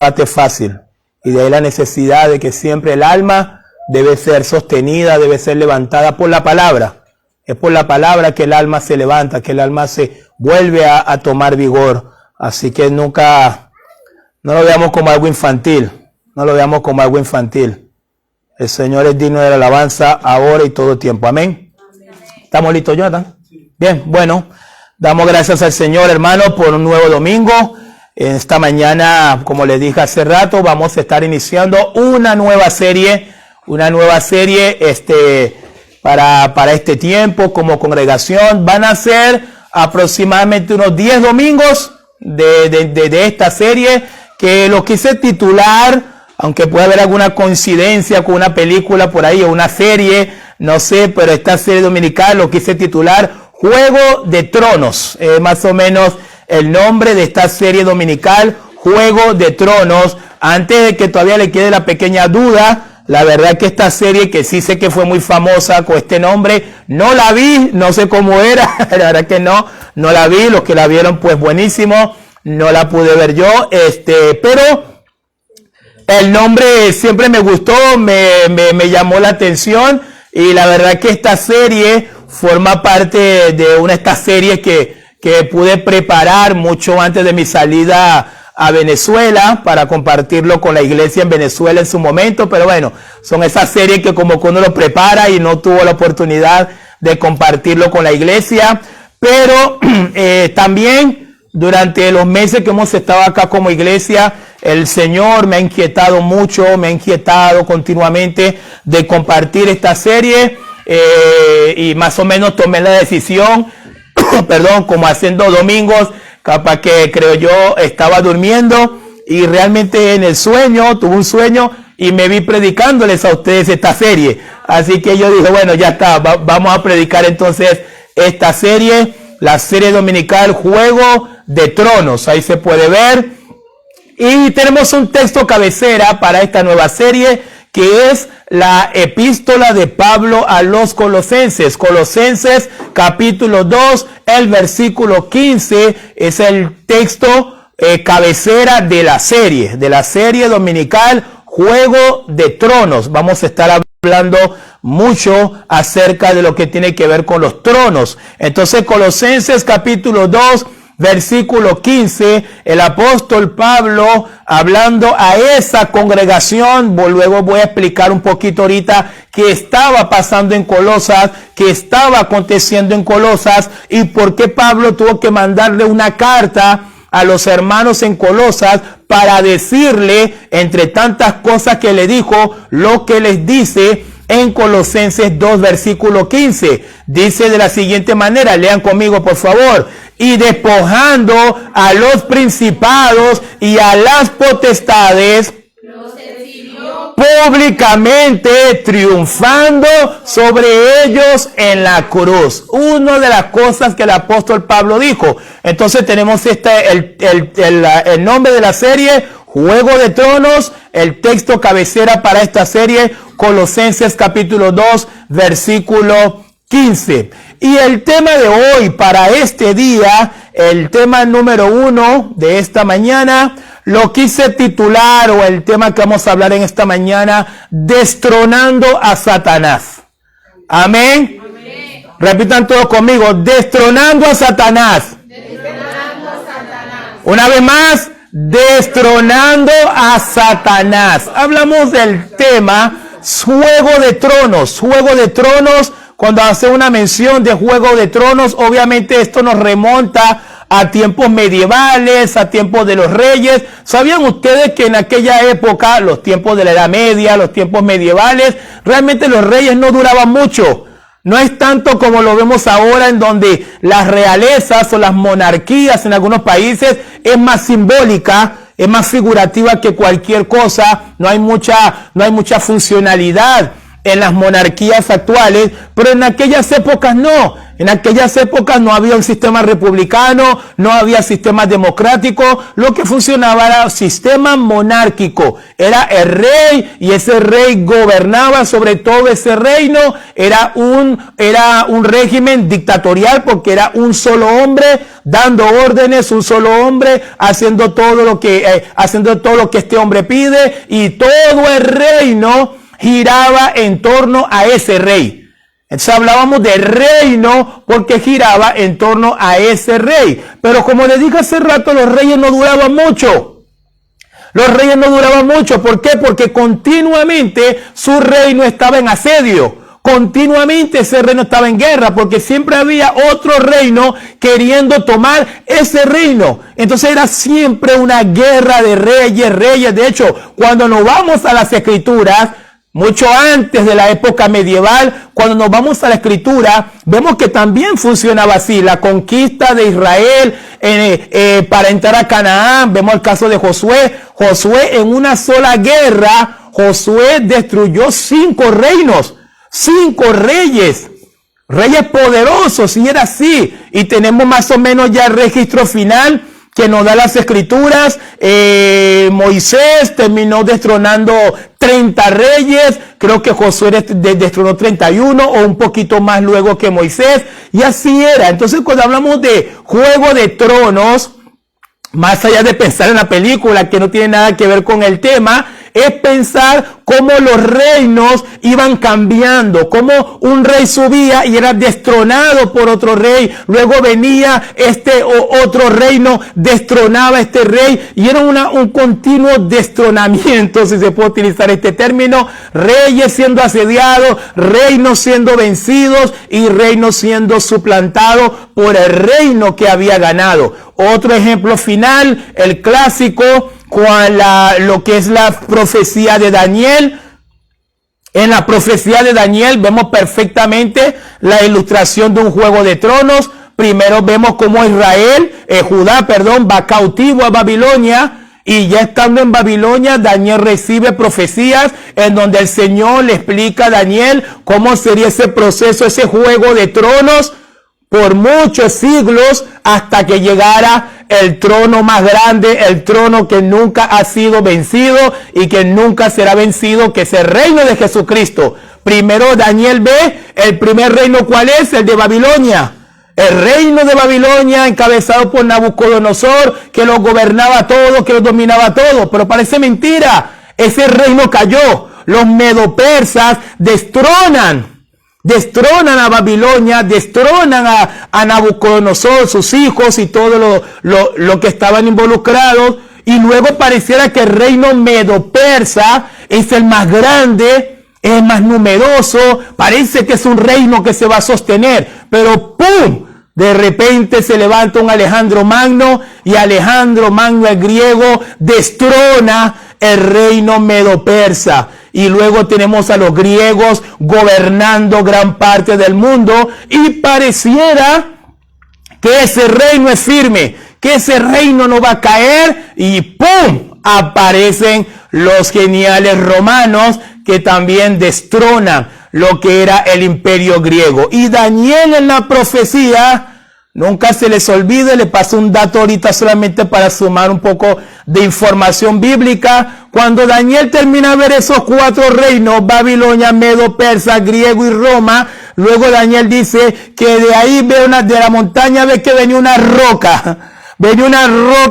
combate fácil. Y de ahí la necesidad de que siempre el alma debe ser sostenida, debe ser levantada por la palabra. Es por la palabra que el alma se levanta, que el alma se vuelve a tomar vigor. Así que nunca, no lo veamos como algo infantil. No lo veamos como algo infantil. El Señor es digno de la alabanza ahora y todo tiempo. Amén. ¿Estamos listos, Jonathan? Bien, bueno. Damos gracias al Señor, hermano, por un nuevo domingo. Esta mañana, como les dije hace rato, vamos a estar iniciando una nueva serie para este tiempo como congregación. Van a ser aproximadamente unos 10 domingos de esta serie, que lo quise titular, aunque puede haber alguna coincidencia con una película por ahí o una serie, no sé, pero esta serie dominical lo quise titular Juego de Tronos, más o menos el nombre de esta serie dominical, Juego de Tronos. Antes de que todavía le quede la pequeña duda, la verdad que esta serie, que sí sé que fue muy famosa con este nombre, no la vi, no sé cómo era, la verdad que no la vi. Los que la vieron, pues buenísimo, no la pude ver yo, pero el nombre siempre me gustó, me llamó la atención, y la verdad que esta serie forma parte de una de estas series que pude preparar mucho antes de mi salida a Venezuela para compartirlo con la iglesia en Venezuela en su momento. Pero bueno, son esas series que como que uno lo prepara y no tuvo la oportunidad de compartirlo con la iglesia. Pero también durante los meses que hemos estado acá como iglesia, el Señor me ha inquietado mucho, me ha inquietado continuamente de compartir esta serie, y más o menos tomé la decisión, como haciendo domingos, capaz que creo yo estaba durmiendo y realmente en el sueño, tuve un sueño y me vi predicándoles a ustedes esta serie. Así que yo dije, bueno, ya está, vamos a predicar entonces esta serie, la serie dominical Juego de Tronos. Ahí se puede ver. Y tenemos un texto cabecera para esta nueva serie, que es la epístola de Pablo a los Colosenses. Colosenses capítulo 2, el versículo 15, es el texto cabecera de la serie dominical Juego de Tronos. Vamos a estar hablando mucho acerca de lo que tiene que ver con los tronos. Entonces, Colosenses capítulo 2, versículo 15, el apóstol Pablo, hablando a esa congregación, luego voy a explicar un poquito ahorita qué estaba pasando en Colosas, qué estaba aconteciendo en Colosas y por qué Pablo tuvo que mandarle una carta a los hermanos en Colosas para decirle, entre tantas cosas que le dijo, lo que les dice en Colosenses 2, versículo 15. Dice de la siguiente manera, lean conmigo por favor: y despojando a los principados y a las potestades, los exhibió públicamente, triunfando sobre ellos en la cruz. Una de las cosas que el apóstol Pablo dijo. Entonces tenemos el nombre de la serie, Juego de Tronos, el texto cabecera para esta serie, Colosenses capítulo 2, versículo 15. Y el tema de hoy para este día, el tema número 1 de esta mañana, lo quise titular, o el tema que vamos a hablar en esta mañana, destronando a Satanás. Amén. Amén. Repitan todos conmigo: destronando a Satanás. Destronando a Satanás. Una vez más, destronando a Satanás. Hablamos del tema Juego de Tronos. Juego de Tronos. Cuando hace una mención de Juego de Tronos, obviamente esto nos remonta a tiempos medievales, a tiempos de los reyes. ¿Sabían ustedes que en aquella época, los tiempos de la Edad Media, los tiempos medievales, realmente los reyes no duraban mucho? No es tanto como lo vemos ahora, en donde las realezas o las monarquías en algunos países es más simbólica, es más figurativa que cualquier cosa. No hay mucha funcionalidad en las monarquías actuales, pero en aquellas épocas no. En aquellas épocas no había un sistema republicano, no había sistema democrático, lo que funcionaba era un sistema monárquico. Era el rey y ese rey gobernaba sobre todo ese reino. Era un régimen dictatorial porque era un solo hombre dando órdenes, un solo hombre haciendo todo lo que este hombre pide, y todo el reino giraba en torno a ese rey. Entonces hablábamos de reino porque giraba en torno a ese rey. Pero como les dije hace rato, los reyes no duraban mucho. Los reyes no duraban mucho. ¿Por qué? Porque continuamente su reino estaba en asedio. Continuamente ese reino estaba en guerra, porque siempre había otro reino queriendo tomar ese reino. Entonces era siempre una guerra de reyes. De hecho, cuando nos vamos a las escrituras, mucho antes de la época medieval, cuando nos vamos a la escritura, vemos que también funcionaba así. La conquista de Israel para entrar a Canaán, vemos el caso de Josué. Josué en una sola guerra, Josué destruyó 5 reinos, 5 reyes poderosos, y era así. Y tenemos más o menos ya el registro final que nos da las escrituras. Moisés terminó destronando 30 reyes, creo que Josué destronó 31 o un poquito más luego que Moisés, y así era. Entonces cuando hablamos de Juego de Tronos, más allá de pensar en la película que no tiene nada que ver con el tema, es pensar cómo los reinos iban cambiando, cómo un rey subía y era destronado por otro rey, luego venía otro reino, destronaba a este rey, y era un continuo destronamiento, si se puede utilizar este término, reyes siendo asediados, reinos siendo vencidos y reinos siendo suplantados por el reino que había ganado. Otro ejemplo final, el clásico, lo que es la profecía de Daniel. En la profecía de Daniel vemos perfectamente la ilustración de un Juego de Tronos. Primero vemos cómo Judá va cautivo a Babilonia, y ya estando en Babilonia, Daniel recibe profecías en donde el Señor le explica a Daniel cómo sería ese proceso, ese Juego de Tronos por muchos siglos, hasta que llegara el trono más grande, el trono que nunca ha sido vencido y que nunca será vencido, que es el reino de Jesucristo. Primero Daniel ve el primer reino, ¿cuál es? El de Babilonia. El reino de Babilonia, encabezado por Nabucodonosor, que lo gobernaba todo, que lo dominaba todo. Pero parece mentira. Ese reino cayó. Los medopersas destronan a Babilonia, destronan a Nabucodonosor, sus hijos y todo lo que estaban involucrados, y luego pareciera que el reino medo-persa es el más grande, es el más numeroso, parece que es un reino que se va a sostener, pero ¡pum! De repente se levanta un Alejandro Magno, y Alejandro Magno, el griego, destrona el reino medo-persa. Y luego tenemos a los griegos gobernando gran parte del mundo, y pareciera que ese reino es firme, que ese reino no va a caer, y ¡pum! Aparecen los geniales romanos, que también destronan lo que era el imperio griego. Y Daniel, en la profecía, nunca se les olvide, le paso un dato ahorita solamente para sumar un poco de información bíblica. Cuando Daniel termina de ver esos 4 reinos, Babilonia, Medo, Persa, griego y Roma, luego Daniel dice que de ahí de la montaña ve que venía una roca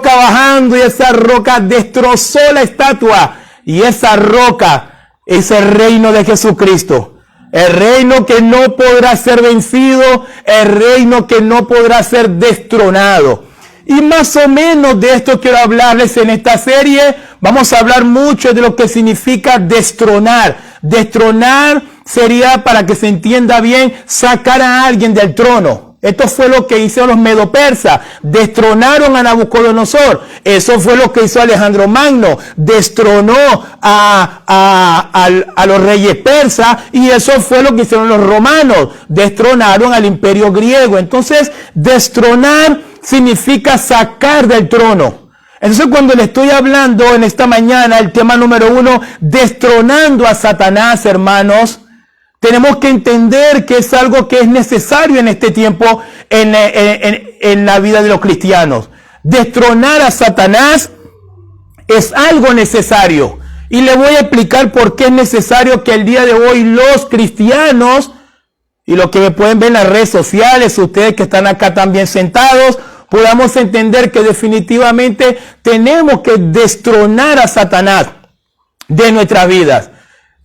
bajando, y esa roca destrozó la estatua, y esa roca es el reino de Jesucristo. El reino que no podrá ser vencido, el reino que no podrá ser destronado. Y más o menos de esto quiero hablarles en esta serie. Vamos a hablar mucho de lo que significa destronar. Destronar sería, para que se entienda bien, sacar a alguien del trono. Esto fue lo que hicieron los medo-persas. Destronaron a Nabucodonosor. Eso fue lo que hizo Alejandro Magno. Destronó a los reyes persas. Y eso fue lo que hicieron los romanos. Destronaron al imperio griego. Entonces, destronar significa sacar del trono. Entonces, cuando le estoy hablando en esta mañana, el tema número 1, destronando a Satanás, hermanos, Tenemos que entender que es algo que es necesario en este tiempo en la vida de los cristianos. Destronar a Satanás es algo necesario. Y le voy a explicar por qué es necesario que el día de hoy los cristianos, y los que me pueden ver en las redes sociales, ustedes que están acá también sentados, podamos entender que definitivamente tenemos que destronar a Satanás de nuestras vidas.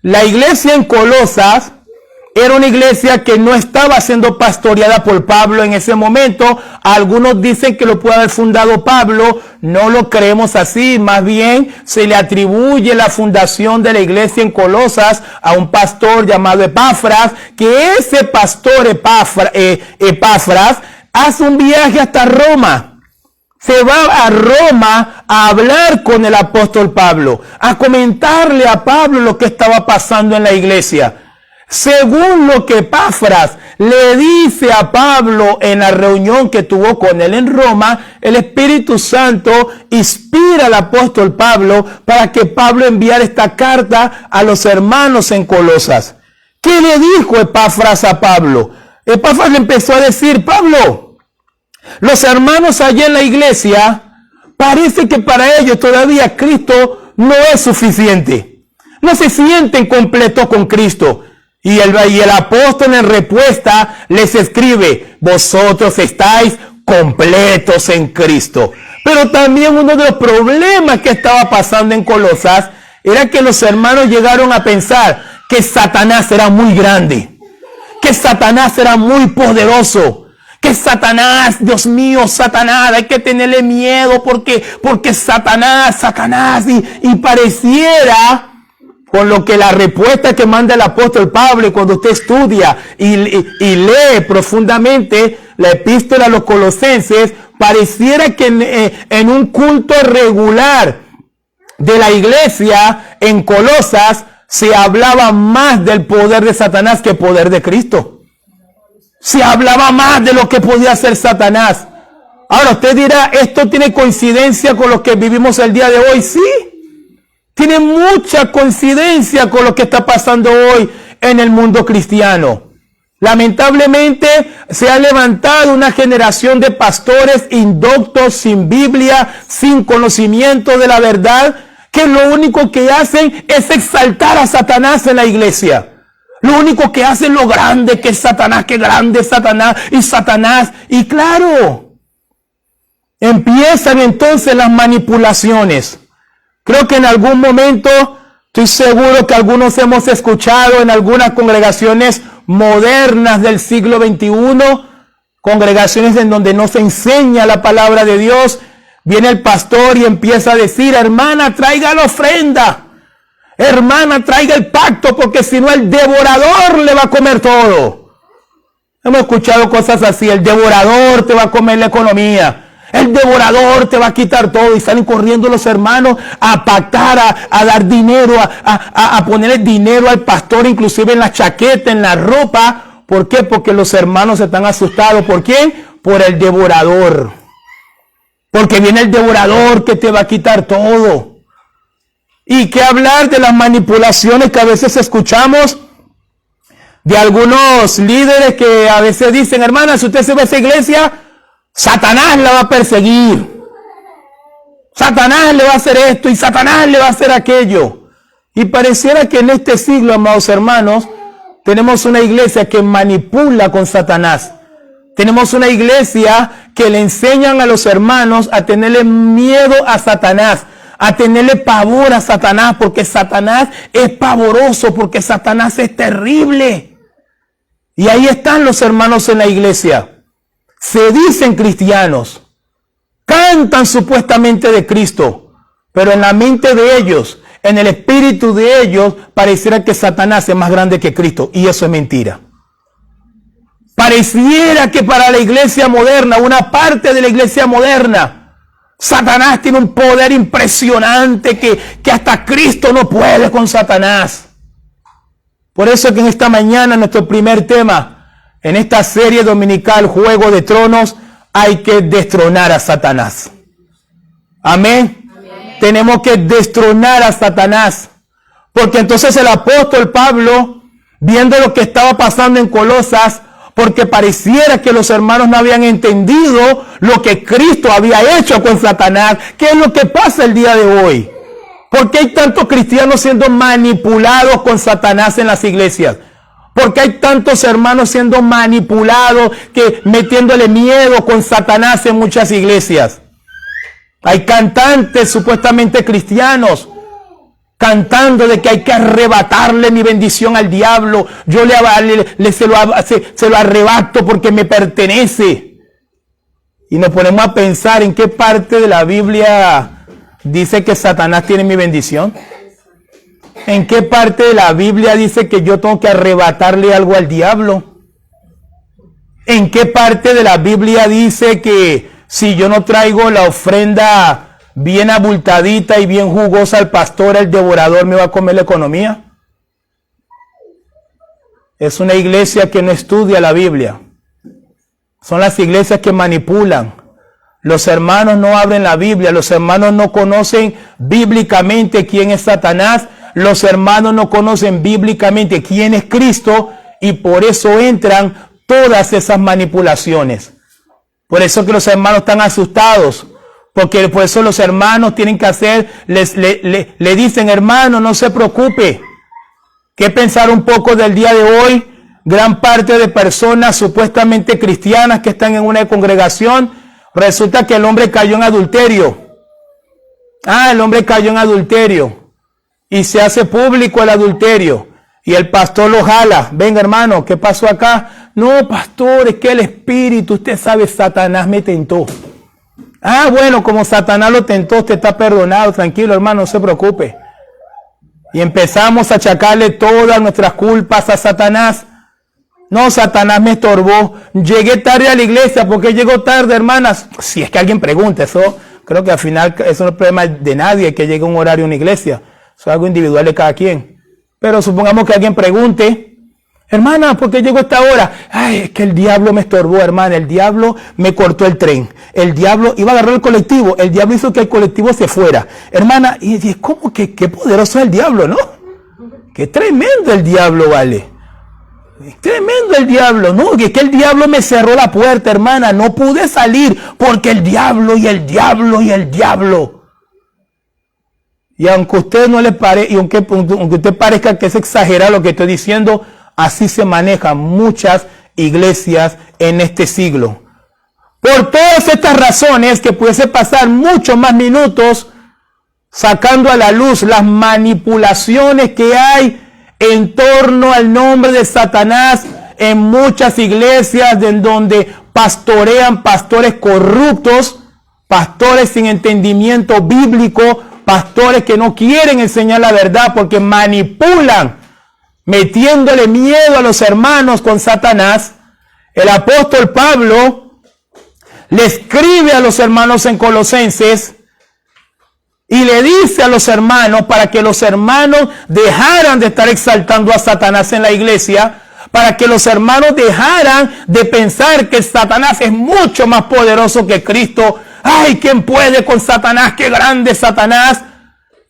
La iglesia en Colosas era una iglesia que no estaba siendo pastoreada por Pablo en ese momento. Algunos dicen que lo puede haber fundado Pablo. No lo creemos así. Más bien se le atribuye la fundación de la iglesia en Colosas a un pastor llamado Epafras, que ese pastor Epafras hace un viaje hasta Roma. Se va a Roma a hablar con el apóstol Pablo, a comentarle a Pablo lo que estaba pasando en la iglesia. Según lo que Epafras le dice a Pablo en la reunión que tuvo con él en Roma, el Espíritu Santo inspira al apóstol Pablo para que Pablo enviara esta carta a los hermanos en Colosas. ¿Qué le dijo Epafras a Pablo? Epafras le empezó a decir: Pablo, los hermanos allá en la iglesia, parece que para ellos todavía Cristo no es suficiente. No se sienten completos con Cristo. Y el apóstol en respuesta les escribe: vosotros estáis completos en Cristo. Pero también uno de los problemas que estaba pasando en Colosas era que los hermanos llegaron a pensar que Satanás era muy grande, que Satanás era muy poderoso, que Satanás, Dios mío, Satanás, hay que tenerle miedo porque Satanás, y pareciera, con lo que la respuesta que manda el apóstol Pablo, cuando usted estudia y lee profundamente la epístola a los colosenses, pareciera que en un culto regular de la iglesia en Colosas se hablaba más del poder de Satanás que el poder de Cristo. Se hablaba más de lo que podía hacer Satanás. Ahora usted dirá, ¿esto tiene coincidencia con lo que vivimos el día de hoy? Sí. Tiene mucha coincidencia con lo que está pasando hoy en el mundo cristiano. Lamentablemente se ha levantado una generación de pastores indoctos, sin Biblia, sin conocimiento de la verdad, que lo único que hacen es exaltar a Satanás en la iglesia. Lo único que hacen es lo grande que es Satanás, que grande es Satanás y Satanás. Y claro, empiezan entonces las manipulaciones. Creo que en algún momento, estoy seguro que algunos hemos escuchado en algunas congregaciones modernas del siglo XXI, congregaciones en donde no se enseña la palabra de Dios, viene el pastor y empieza a decir: hermana, traiga la ofrenda, hermana, traiga el pacto, porque si no el devorador le va a comer todo. Hemos escuchado cosas así: el devorador te va a comer la economía. El devorador te va a quitar todo. Y salen corriendo los hermanos a pactar, a dar dinero, a ponerle dinero al pastor, inclusive en la chaqueta, en la ropa. ¿Por qué? Porque los hermanos están asustados. ¿Por quién? Por el devorador. Porque viene el devorador que te va a quitar todo. Y qué hablar de las manipulaciones que a veces escuchamos de algunos líderes que a veces dicen: hermana, si usted se va a esa iglesia, Satanás la va a perseguir. Satanás le va a hacer esto y Satanás le va a hacer aquello. Y pareciera que en este siglo, amados hermanos, tenemos una iglesia que manipula con Satanás. Tenemos una iglesia que le enseñan a los hermanos a tenerle miedo a Satanás, a tenerle pavor a Satanás, porque Satanás es pavoroso, porque Satanás es terrible. Y ahí están los hermanos en la iglesia. Se dicen cristianos, cantan supuestamente de Cristo, pero en la mente de ellos, en el espíritu de ellos, pareciera que Satanás es más grande que Cristo, y eso es mentira. Pareciera que para la iglesia moderna, una parte de la iglesia moderna, Satanás tiene un poder impresionante que hasta Cristo no puede con Satanás. Por eso que en esta mañana, nuestro primer tema, en esta serie dominical Juego de Tronos, hay que destronar a Satanás. Amén. Amén. Tenemos que destronar a Satanás. Porque entonces el apóstol Pablo viendo lo que estaba pasando en Colosas, porque pareciera que los hermanos no habían entendido lo que Cristo había hecho con Satanás. ¿Qué es lo que pasa el día de hoy? ¿Por qué hay tantos cristianos siendo manipulados con Satanás en las iglesias? ¿Por qué hay tantos hermanos siendo manipulados, que metiéndole miedo con Satanás en muchas iglesias? Hay cantantes supuestamente cristianos cantando de que hay que arrebatarle mi bendición al diablo. Yo se lo arrebato porque me pertenece. Y nos ponemos a pensar en qué parte de la Biblia dice que Satanás tiene mi bendición. ¿En qué parte de la Biblia dice que yo tengo que arrebatarle algo al diablo? ¿En qué parte de la Biblia dice que si yo no traigo la ofrenda bien abultadita y bien jugosa al pastor, el devorador me va a comer la economía? Es una iglesia que no estudia la Biblia. Son las iglesias que manipulan. Los hermanos no abren la Biblia. Los hermanos no conocen bíblicamente quién es Satanás. Los hermanos no conocen bíblicamente quién es Cristo, y por eso entran todas esas manipulaciones. Por eso que los hermanos están asustados. Porque por eso los hermanos tienen que hacer, le dicen, hermano, no se preocupe. ¿Qué pensar un poco del día de hoy? Gran parte de personas supuestamente cristianas que están en una congregación, resulta que el hombre cayó en adulterio. El hombre cayó en adulterio. Y se hace público el adulterio. Y el pastor lo jala. Venga, hermano, ¿qué pasó acá? No, pastor, es que el espíritu, usted sabe, Satanás me tentó. Bueno, como Satanás lo tentó, usted está perdonado, tranquilo, hermano, no se preocupe. Y empezamos a achacarle todas nuestras culpas a Satanás. No, Satanás me estorbó. Llegué tarde a la iglesia. ¿Por qué llegó tarde, hermanas? Si es que alguien pregunta, eso creo que al final eso no es problema de nadie que llegue a un horario a una iglesia. Eso es algo individual de cada quien. Pero supongamos que alguien pregunte, hermana, ¿por qué llegó esta hora? Es que el diablo me estorbó, hermana. El diablo me cortó el tren. El diablo iba a agarrar el colectivo. El diablo hizo que el colectivo se fuera. Hermana, y es como que qué poderoso es el diablo, ¿no? Qué tremendo el diablo, vale. Es tremendo el diablo, ¿no? Que el diablo me cerró la puerta, hermana. No pude salir porque el diablo y el diablo y el diablo. Y aunque usted no le pare, y aunque usted parezca que es exagerado lo que estoy diciendo, así se manejan muchas iglesias en este siglo. Por todas estas razones, que pudiese pasar muchos más minutos sacando a la luz las manipulaciones que hay en torno al nombre de Satanás en muchas iglesias, en donde pastorean pastores corruptos, pastores sin entendimiento bíblico, pastores que no quieren enseñar la verdad porque manipulan, metiéndole miedo a los hermanos con Satanás. El apóstol Pablo le escribe a los hermanos en Colosenses y le dice a los hermanos para que los hermanos dejaran de estar exaltando a Satanás en la iglesia, para que los hermanos dejaran de pensar que Satanás es mucho más poderoso que Cristo. ¡Ay, quién puede con Satanás! ¡Qué grande es Satanás!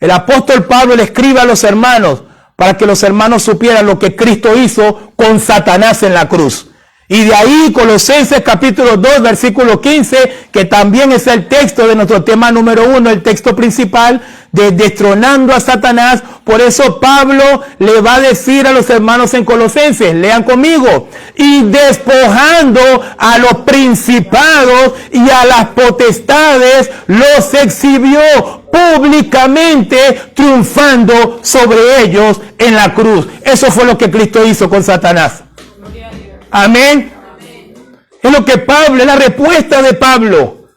El apóstol Pablo le escribe a los hermanos para que los hermanos supieran lo que Cristo hizo con Satanás en la cruz. Y de ahí Colosenses capítulo 2 versículo 15, que también es el texto de nuestro tema número 1, el texto principal de destronando a Satanás. Por eso Pablo le va a decir a los hermanos en Colosenses, lean conmigo, y despojando a los principados y a las potestades, los exhibió públicamente, triunfando sobre ellos en la cruz. Eso fue lo que Cristo hizo con Satanás. Amén. Es lo que Pablo, es la respuesta de Pablo.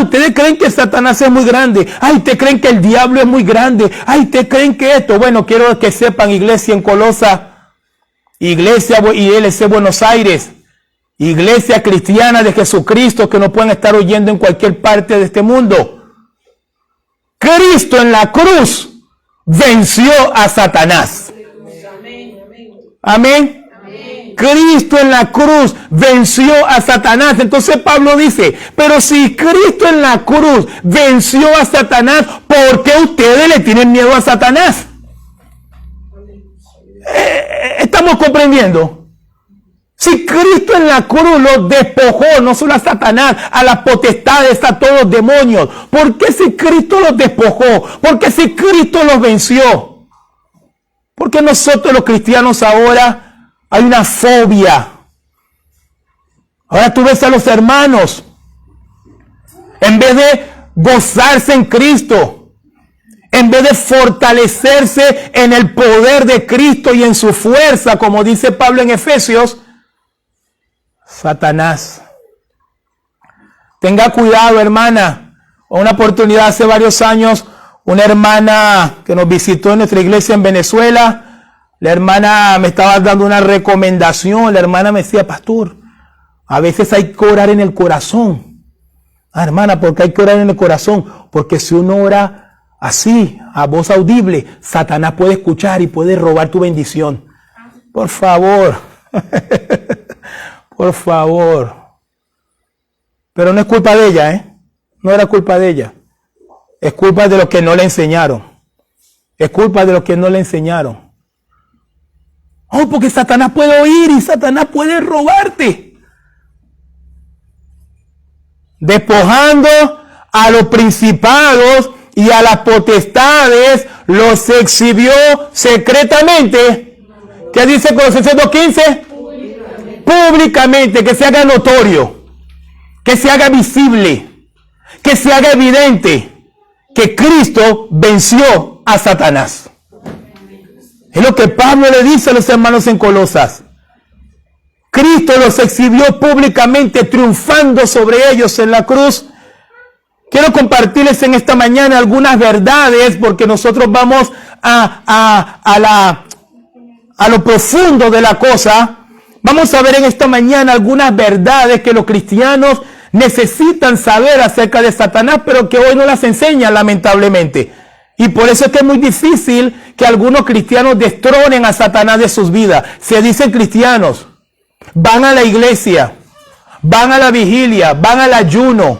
Ustedes creen que Satanás es muy grande. Ustedes creen que el diablo es muy grande. Ustedes creen que esto. Bueno, quiero que sepan, iglesia en Colosa, iglesia ILC Buenos Aires, iglesia cristiana de Jesucristo, que no pueden estar oyendo en cualquier parte de este mundo. Cristo en la cruz venció a Satanás. Amén. Cristo en la cruz venció a Satanás. Entonces Pablo dice, pero si Cristo en la cruz venció a Satanás, ¿por qué ustedes le tienen miedo a Satanás? Está estamos comprendiendo? Si Cristo en la cruz los despojó, no solo a Satanás, a las potestades, a todos los demonios. ¿Por qué si Cristo los despojó? ¿Por qué si Cristo los venció? Porque nosotros los cristianos ahora hay una fobia. Ahora tú ves a los hermanos, en vez de gozarse en Cristo, en vez de fortalecerse en el poder de Cristo y en su fuerza, como dice Pablo en Efesios, Satanás. Tenga cuidado, hermana. Una oportunidad hace varios años, una hermana que nos visitó en nuestra iglesia en Venezuela, la hermana me estaba dando una recomendación. La hermana me decía, pastor, a veces hay que orar en el corazón. Hermana, ¿por qué hay que orar en el corazón? Porque si uno ora así, a voz audible, Satanás puede escuchar y puede robar tu bendición. Por favor. Por favor. Pero no es culpa de ella, ¿eh? No era culpa de ella. Es culpa de los que no le enseñaron. Es culpa de los que no le enseñaron. Oh, porque Satanás puede oír y Satanás puede robarte. Despojando a los principados y a las potestades, los exhibió secretamente. ¿Qué dice Colosenses 2:15? Públicamente, que se haga notorio, que se haga visible, que se haga evidente que Cristo venció a Satanás. Es lo que Pablo le dice a los hermanos en Colosas. Cristo los exhibió públicamente, triunfando sobre ellos en la cruz. Quiero compartirles en esta mañana algunas verdades, porque nosotros vamos a lo profundo de la cosa. Vamos a ver en esta mañana algunas verdades que los cristianos necesitan saber acerca de Satanás, pero que hoy no las enseñan, lamentablemente. Y por eso es que es muy difícil que algunos cristianos destronen a Satanás de sus vidas. Se dicen cristianos, van a la iglesia, van a la vigilia, van al ayuno,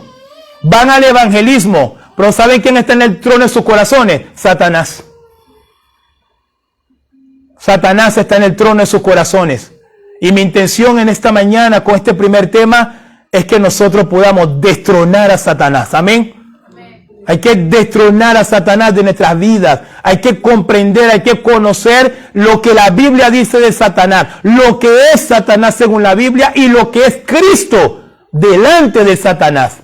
van al evangelismo, pero ¿saben quién está en el trono de sus corazones? Satanás. Satanás está en el trono de sus corazones. Y mi intención en esta mañana con este primer tema es que nosotros podamos destronar a Satanás. Amén. Hay que destronar a Satanás de nuestras vidas. Hay que comprender, hay que conocer lo que la Biblia dice de Satanás. Lo que es Satanás según la Biblia y lo que es Cristo delante de Satanás.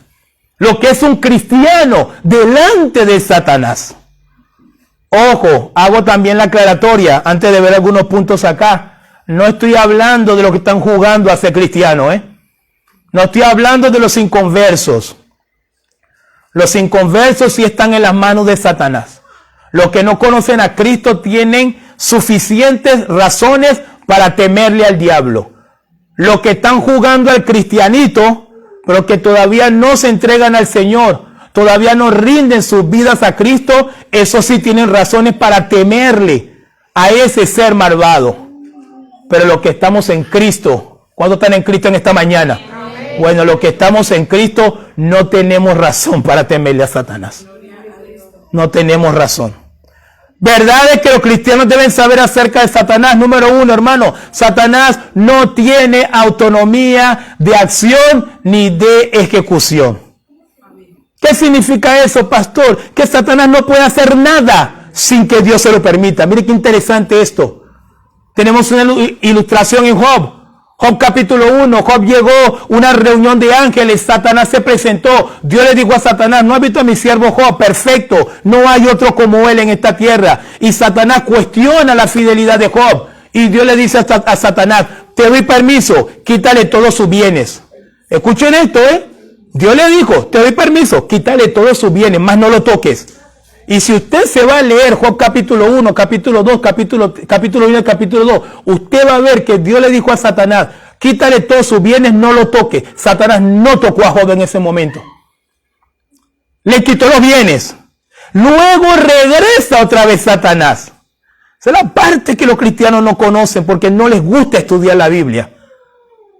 Lo que es un cristiano delante de Satanás. Ojo, hago también la aclaratoria antes de ver algunos puntos acá. No estoy hablando de los que están jugando a ser cristianos, ¿eh? No estoy hablando de los inconversos. Los inconversos sí están en las manos de Satanás. Los que no conocen a Cristo tienen suficientes razones para temerle al diablo. Los que están jugando al cristianito, pero que todavía no se entregan al Señor, todavía no rinden sus vidas a Cristo, esos sí tienen razones para temerle a ese ser malvado. Pero los que estamos en Cristo, ¿cuántos están en Cristo en esta mañana? Bueno, los que estamos en Cristo no tenemos razón para temerle a Satanás. No tenemos razón. Verdades que los cristianos deben saber acerca de Satanás. Número uno, hermano, Satanás no tiene autonomía de acción ni de ejecución. ¿Qué significa eso, pastor? Que Satanás no puede hacer nada sin que Dios se lo permita. Mire qué interesante esto. Tenemos una ilustración en Job. Job capítulo 1, Job llegó a una reunión de ángeles, Satanás se presentó, Dios le dijo a Satanás, ¿no has visto a mi siervo Job? Perfecto, no hay otro como él en esta tierra. Y Satanás cuestiona la fidelidad de Job. Y Dios le dice a Satanás, te doy permiso, quítale todos sus bienes. Escuchen esto, Dios le dijo, te doy permiso, quítale todos sus bienes, más no lo toques. Y si usted se va a leer Job capítulo 1, capítulo 2, capítulo 1 y capítulo 2, usted va a ver que Dios le dijo a Satanás, quítale todos sus bienes, no lo toque. Satanás no tocó a Job en ese momento. Le quitó los bienes. Luego regresa otra vez Satanás. Esa es la parte que los cristianos no conocen porque no les gusta estudiar la Biblia.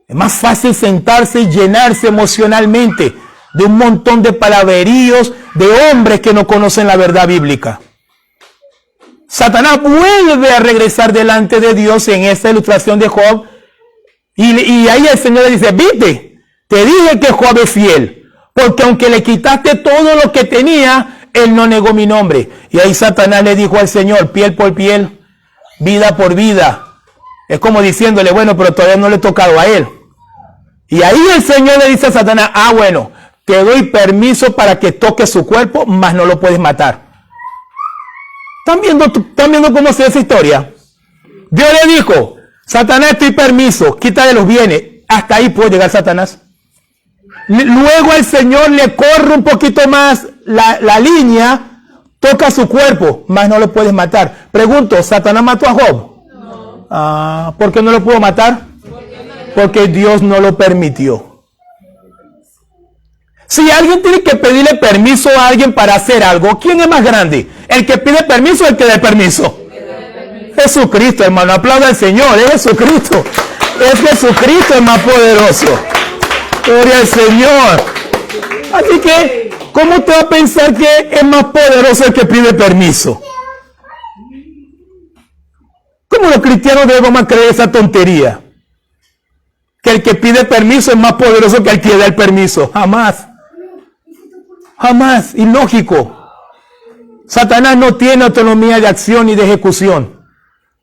Es más fácil sentarse y llenarse emocionalmente de un montón de palabreríos de hombres que no conocen la verdad bíblica. Satanás vuelve a regresar delante de Dios en esta ilustración de Job. Y ahí el Señor le dice, viste, te dije que Job es fiel, porque aunque le quitaste todo lo que tenía, él no negó mi nombre. Y ahí Satanás le dijo al Señor, piel por piel, vida por vida. Es como diciéndole, bueno, pero todavía no le he tocado a él. Y ahí el Señor le dice a Satanás, bueno, te doy permiso para que toques su cuerpo, mas no lo puedes matar. ¿Están viendo cómo se ve esa historia? Dios le dijo, Satanás, te doy permiso, quítale los bienes. Hasta ahí puede llegar Satanás. Luego el Señor le corre un poquito más la línea, toca su cuerpo, mas no lo puedes matar. Pregunto, ¿Satanás mató a Job? No. ¿Por qué no lo pudo matar? Porque Dios no lo permitió. Si alguien tiene que pedirle permiso a alguien para hacer algo, ¿quién es más grande? ¿El que pide permiso o el que da permiso? Jesucristo, hermano. Aplauda al Señor. Es Jesucristo. Es Jesucristo el más poderoso. Gloria al Señor. Así que, ¿cómo te va a pensar que es más poderoso el que pide permiso? ¿Cómo los cristianos debemos creer esa tontería? Que el que pide permiso es más poderoso que el que da el permiso. Jamás. Jamás. Ilógico. Satanás no tiene autonomía de acción ni de ejecución.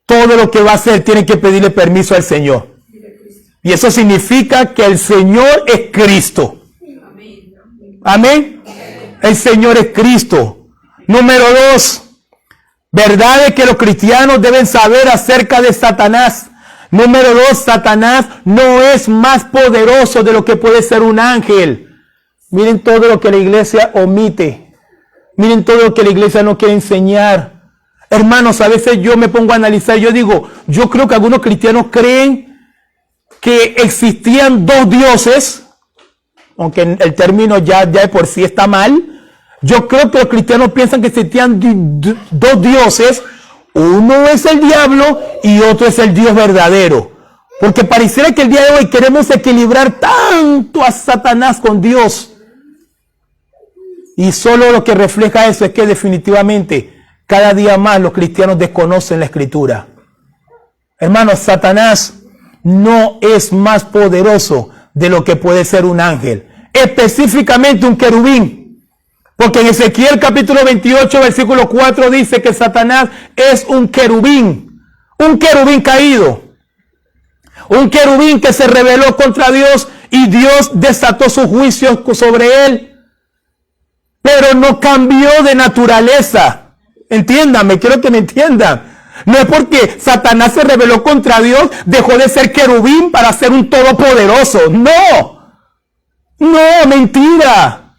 Todo lo que va a hacer tiene que pedirle permiso al Señor. Y eso significa que el Señor es Cristo. Amén. El Señor es Cristo. Número 2. Verdades que los cristianos deben saber acerca de Satanás. Número 2. Satanás no es más poderoso de lo que puede ser un ángel. Miren todo lo que la iglesia omite. Miren todo lo que la iglesia no quiere enseñar. Hermanos, a veces yo me pongo a analizar. Yo digo, yo creo que algunos cristianos creen que existían dos dioses, aunque el término ya de por sí está mal. Yo creo que los cristianos piensan que existían dos dioses. Uno es el diablo y otro es el Dios verdadero. Porque pareciera que el día de hoy queremos equilibrar tanto a Satanás con Dios. Y solo lo que refleja eso es que definitivamente cada día más los cristianos desconocen la Escritura. Hermanos, Satanás no es más poderoso de lo que puede ser un ángel. Específicamente un querubín. Porque en Ezequiel capítulo 28, versículo 4 dice que Satanás es un querubín. Un querubín caído. Un querubín que se rebeló contra Dios y Dios desató su juicio sobre él. Pero no cambió de naturaleza. Entiéndanme, quiero que me entiendan. No es porque Satanás se rebeló contra Dios, dejó de ser querubín para ser un todopoderoso. No. No, mentira.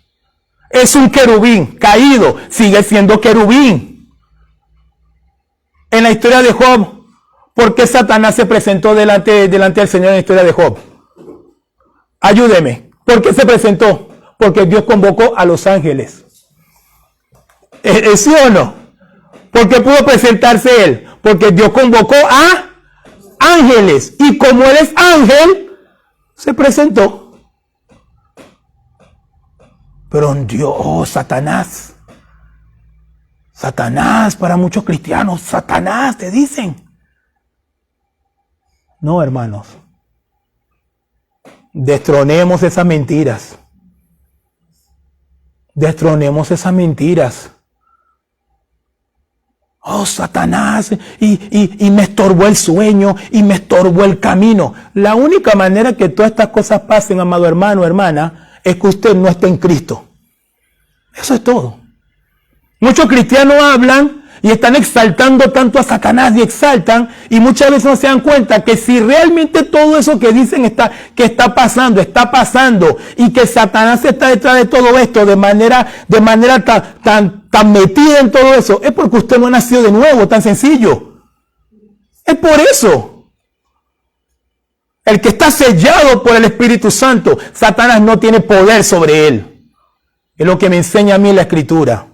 Es un querubín caído, sigue siendo querubín. En la historia de Job, ¿por qué Satanás se presentó delante del Señor en la historia de Job? Ayúdeme. ¿Por qué se presentó? Porque Dios convocó a los ángeles. ¿Sí o no? ¿Por qué pudo presentarse él? Porque Dios convocó a ángeles. Y como él es ángel, se presentó. Pero Dios, Satanás. Satanás, para muchos cristianos, Satanás, te dicen. No, hermanos. Destronemos esas mentiras. Destronemos esas mentiras. Oh, Satanás, y me estorbó el sueño, y me estorbó el camino. La única manera que todas estas cosas pasen, amado hermano, hermana, es que usted no esté en Cristo. Eso es todo. Muchos cristianos hablan y están exaltando tanto a Satanás y exaltan, y muchas veces no se dan cuenta que si realmente todo eso que dicen está pasando, y que Satanás está detrás de todo esto de manera tan metida en todo eso, es porque usted no ha nacido de nuevo, tan sencillo. Es por eso. El que está sellado por el Espíritu Santo, Satanás no tiene poder sobre él. Es lo que me enseña a mí la Escritura.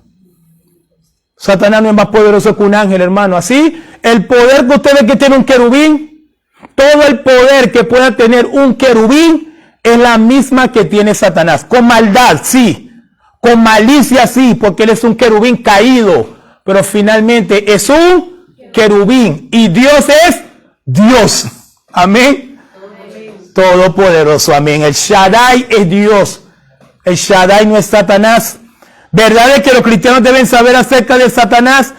Satanás no es más poderoso que un ángel, hermano. Así, el poder que usted ve que tiene un querubín, todo el poder que pueda tener un querubín es la misma que tiene Satanás. Con maldad, sí. Con malicia, sí, porque él es un querubín caído. Pero finalmente es un querubín. Y Dios es Dios. Amén. Todopoderoso. Amén. El Shaddai es Dios. El Shaddai no es Satanás. ¿Verdad es que los cristianos deben saber acerca de Satanás?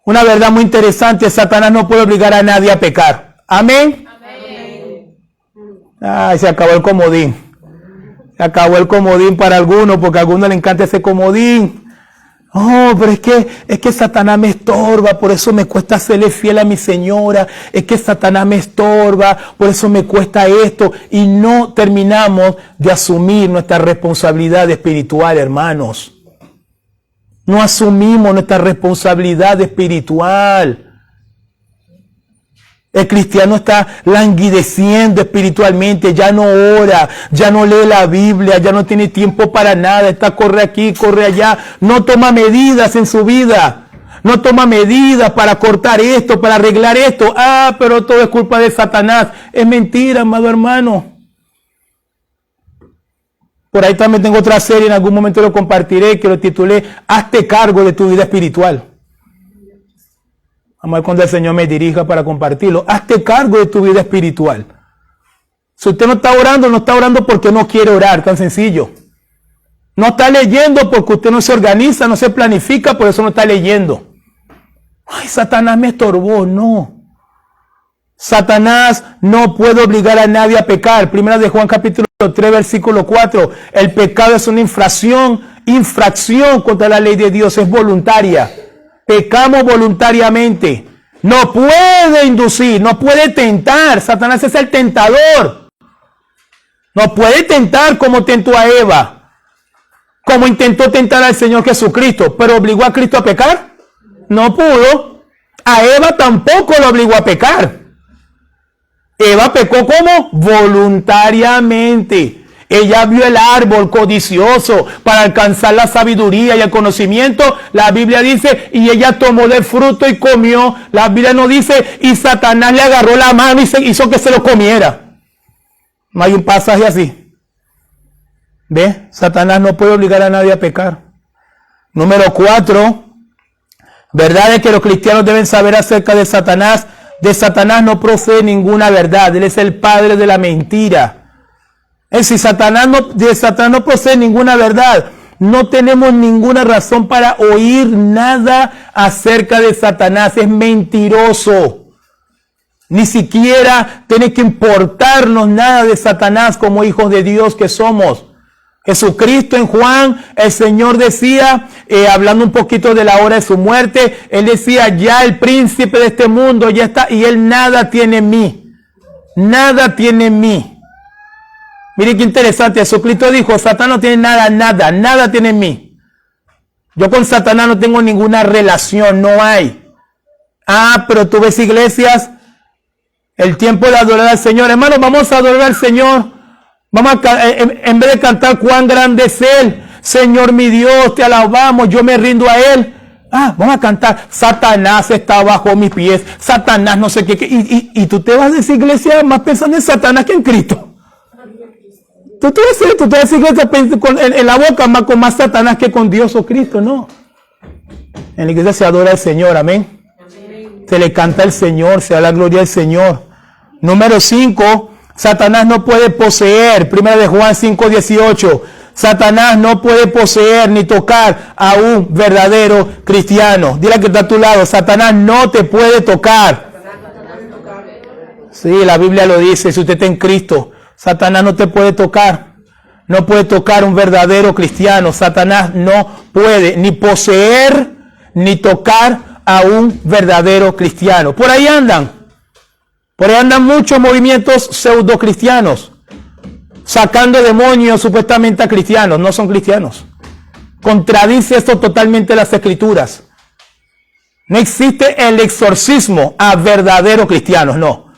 Una verdad muy interesante. Satanás no puede obligar a nadie a pecar. Amén. Ay, se acabó el comodín. Se acabó el comodín para algunos, porque a algunos les encanta ese comodín. Oh, pero es que Satanás me estorba, por eso me cuesta serle fiel a mi señora. Es que Satanás me estorba, por eso me cuesta esto. Y no terminamos de asumir nuestra responsabilidad espiritual, hermanos. No asumimos nuestra responsabilidad espiritual. El cristiano está languideciendo espiritualmente, ya no ora, ya no lee la Biblia, ya no tiene tiempo para nada, está corre aquí, corre allá, no toma medidas en su vida, no toma medidas para cortar esto, para arreglar esto. Ah, pero todo es culpa de Satanás. Es mentira, amado hermano. Por ahí también tengo otra serie, en algún momento lo compartiré, que lo titulé Hazte cargo de tu vida espiritual. Vamos a ver cuando el Señor me dirija para compartirlo. Hazte cargo de tu vida espiritual. Si usted no está orando porque no quiere orar, tan sencillo. No está leyendo porque usted no se organiza, no se planifica, por eso no está leyendo. Ay, Satanás me estorbó, no. Satanás no puede obligar a nadie a pecar. Primera de Juan capítulo 3, versículo 4. El pecado es una infracción contra la ley de Dios, es voluntaria. Pecamos voluntariamente. No puede inducir, no puede tentar. Satanás es el tentador. No puede tentar como tentó a Eva. Como intentó tentar al Señor Jesucristo. Pero obligó a Cristo a pecar. No pudo. A Eva tampoco lo obligó a pecar. Eva pecó como voluntariamente. Ella vio el árbol codicioso para alcanzar la sabiduría y el conocimiento. La Biblia dice, y ella tomó del fruto y comió. La Biblia no dice, y Satanás le agarró la mano y se hizo que se lo comiera. No hay un pasaje así. ¿Ve? Satanás no puede obligar a nadie a pecar. Número 4. Verdad es que los cristianos deben saber acerca de Satanás. De Satanás no procede ninguna verdad. Él es el padre de la mentira. Es decir, de Satanás no procede ninguna verdad. No tenemos ninguna razón para oír nada acerca de Satanás. Es mentiroso. Ni siquiera tiene que importarnos nada de Satanás como hijos de Dios que somos. Jesucristo en Juan, el Señor decía, hablando un poquito de la hora de su muerte, Él decía, ya el príncipe de este mundo ya está, y Él nada tiene en mí. Nada tiene en mí. Miren qué interesante, Jesucristo dijo, Satanás no tiene nada tiene en mí. Yo con Satanás no tengo ninguna relación, no hay. Ah, pero tú ves iglesias, el tiempo de adorar al Señor. Hermanos, vamos a adorar al Señor. Vamos a, en vez de cantar cuán grande es Él, Señor mi Dios, te alabamos, yo me rindo a Él. Ah, vamos a cantar, Satanás está bajo mis pies, Satanás no sé qué. Y tú te vas de esa iglesia más pensando en Satanás que en Cristo. Tú te vas a esa iglesia en la boca más con más Satanás que con Dios o Cristo, no. En la iglesia se adora al Señor, amén. Se le canta al Señor, se da la gloria al Señor. Número 5. Satanás no puede poseer. Primera de Juan 5:18. Satanás no puede poseer ni tocar a un verdadero cristiano. Dile que está a tu lado. Satanás no te puede tocar. Sí, la Biblia lo dice. Si usted está en Cristo, Satanás no te puede tocar. No puede tocar un verdadero cristiano. Satanás no puede ni poseer ni tocar a un verdadero cristiano. Por ahí andan. Por ahí andan muchos movimientos pseudo cristianos, sacando demonios supuestamente a cristianos. No son cristianos. Contradice esto totalmente las Escrituras. No existe el exorcismo a verdaderos cristianos, no.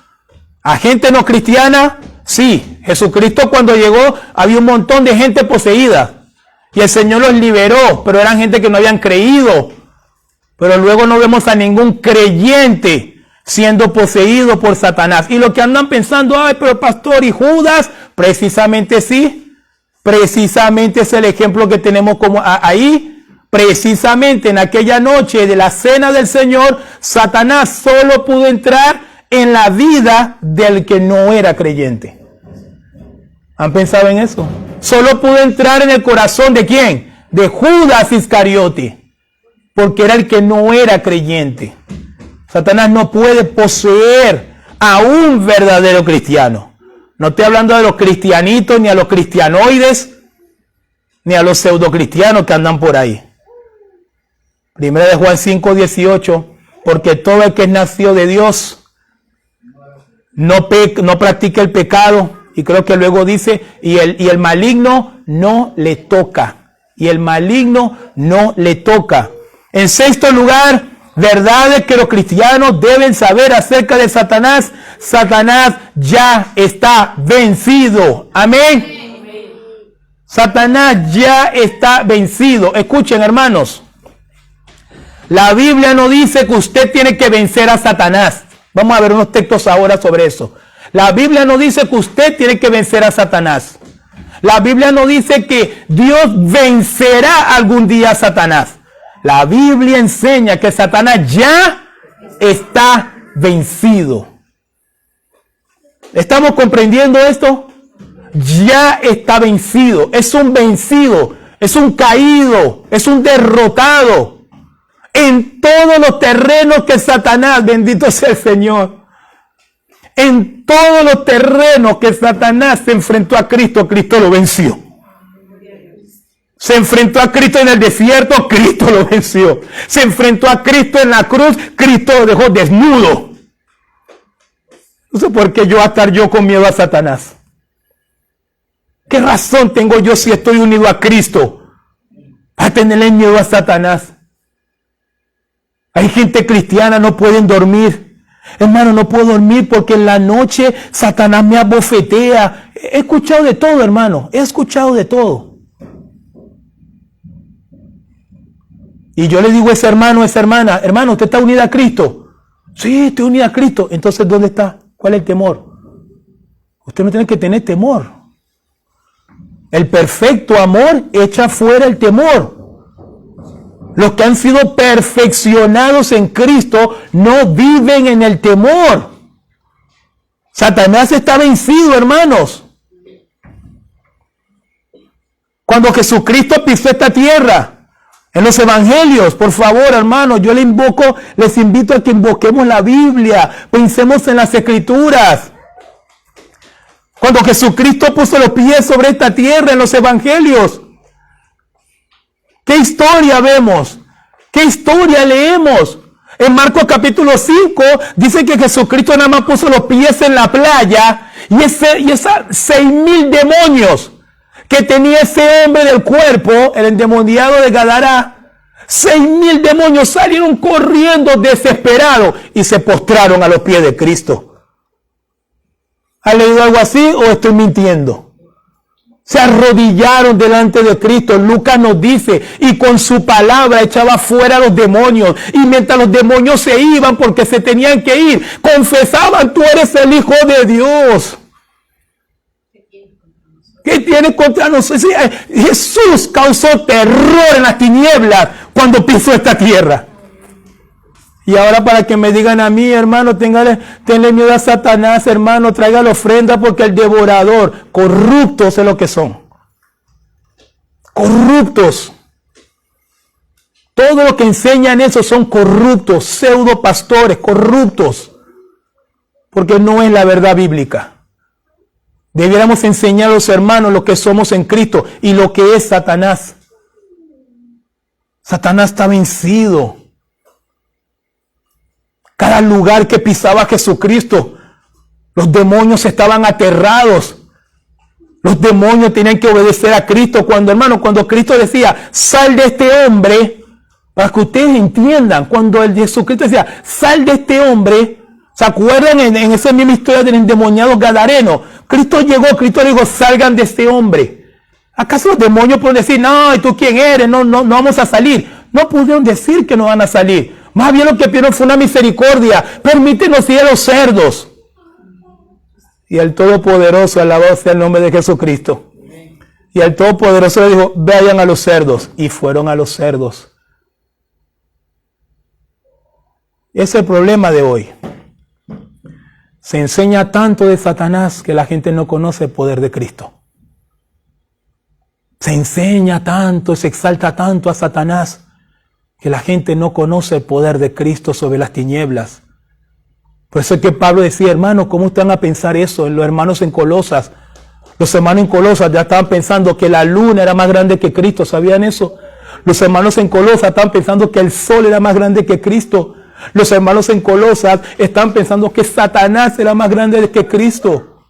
A gente no cristiana, sí. Jesucristo cuando llegó había un montón de gente poseída y el Señor los liberó, pero eran gente que no habían creído. Pero luego no vemos a ningún creyente siendo poseído por Satanás. Y lo que andan pensando, ay, pero pastor, y Judas, precisamente sí, precisamente es el ejemplo que tenemos como ahí, Precisamente en aquella noche de la cena del Señor, Satanás solo pudo entrar en la vida del que no era creyente. ¿Han pensado en eso? Solo pudo entrar en el corazón ¿de quién? De Judas Iscariote, porque era el que no era creyente. Satanás no puede poseer a un verdadero cristiano. No estoy hablando de los cristianitos, ni a los cristianoides, ni a los pseudocristianos que andan por ahí. Primera de Juan 5:18, porque todo el que es nacido de Dios no practica el pecado, y creo que luego dice, y el maligno no le toca, y el maligno no le toca. En sexto lugar, verdades que los cristianos deben saber acerca de Satanás. Satanás ya está vencido. Amén. Satanás ya está vencido. Escuchen, hermanos. La Biblia no dice que usted tiene que vencer a Satanás. Vamos a ver unos textos ahora sobre eso. La Biblia no dice que usted tiene que vencer a Satanás. La Biblia no dice que Dios vencerá algún día a Satanás. La Biblia enseña que Satanás ya está vencido. ¿Estamos comprendiendo esto? Ya está vencido. Es un vencido. Es un caído. Es un derrotado. En todos los terrenos que Satanás, bendito sea el Señor, en todos los terrenos que Satanás se enfrentó a Cristo, Cristo lo venció. Se enfrentó a Cristo en el desierto, Cristo lo venció. Se enfrentó a Cristo en la cruz, Cristo lo dejó desnudo. No sé por qué yo voy a estar yo con miedo a Satanás. ¿Qué razón tengo yo si estoy unido a Cristo a tenerle miedo a Satanás? Hay gente cristiana, no pueden dormir. Hermano, no puedo dormir porque en la noche Satanás me abofetea. He escuchado de todo, hermano. He escuchado de todo. Y yo le digo a ese hermano, a esa hermana, hermano, ¿usted está unida a Cristo? Sí, estoy unida a Cristo. Entonces, ¿dónde está? ¿Cuál es el temor? Usted no tiene que tener temor. El perfecto amor echa fuera el temor. Los que han sido perfeccionados en Cristo no viven en el temor. Satanás está vencido, hermanos. Cuando Jesucristo pisó esta tierra, en los evangelios, por favor, hermanos, yo les invito a que invoquemos la Biblia, pensemos en las Escrituras. Cuando Jesucristo puso los pies sobre esta tierra en los evangelios, ¿qué historia vemos? ¿Qué historia leemos? En Marcos capítulo 5 dice que Jesucristo nada más puso los pies en la playa y esas 6,000 demonios que tenía ese hombre del cuerpo, el endemoniado de Gadara, 6,000 demonios salieron corriendo desesperados y se postraron a los pies de Cristo. ¿Ha leído algo así o estoy mintiendo? Se arrodillaron delante de Cristo. Lucas nos dice, y con su palabra echaba fuera a los demonios. Y mientras los demonios se iban porque se tenían que ir, confesaban, tú eres el Hijo de Dios. ¿Qué tiene contra nosotros? Jesús causó terror en las tinieblas cuando pisó esta tierra. Y ahora para que me digan a mí, hermano, tenle miedo a Satanás, hermano, traiga la ofrenda porque el devorador, corruptos es lo que son. Corruptos. Todo lo que enseñan eso son corruptos, pseudo pastores, corruptos. Porque no es la verdad bíblica. Debiéramos enseñar a los hermanos lo que somos en Cristo y lo que es Satanás. Satanás está vencido. Cada lugar que pisaba Jesucristo, los demonios estaban aterrados. Los demonios tenían que obedecer a Cristo. Cuando Cristo decía, sal de este hombre, para que ustedes entiendan, cuando el Jesucristo decía, sal de este hombre, ¿se acuerdan en esa misma historia del endemoniado gadareno? Cristo le dijo, salgan de este hombre. ¿Acaso los demonios pueden decir, no, ¿y tú quién eres? No vamos a salir? No pudieron decir que no van a salir. Más bien lo que pidieron fue una misericordia. Permítenos ir a los cerdos. Y el Todopoderoso, alabado sea el nombre de Jesucristo. Y el Todopoderoso le dijo, vayan a los cerdos. Y fueron a los cerdos. Ese es el problema de hoy. Se enseña tanto de Satanás que la gente no conoce el poder de Cristo. Se enseña tanto, se exalta tanto a Satanás que la gente no conoce el poder de Cristo sobre las tinieblas. Por eso es que Pablo decía, hermanos, ¿cómo están a pensar eso? Los hermanos en Colosas. Los hermanos en Colosas ya estaban pensando que la luna era más grande que Cristo. ¿Sabían eso? Los hermanos en Colosas estaban pensando que el sol era más grande que Cristo. Los hermanos en Colosas estaban pensando que Satanás era más grande que Cristo.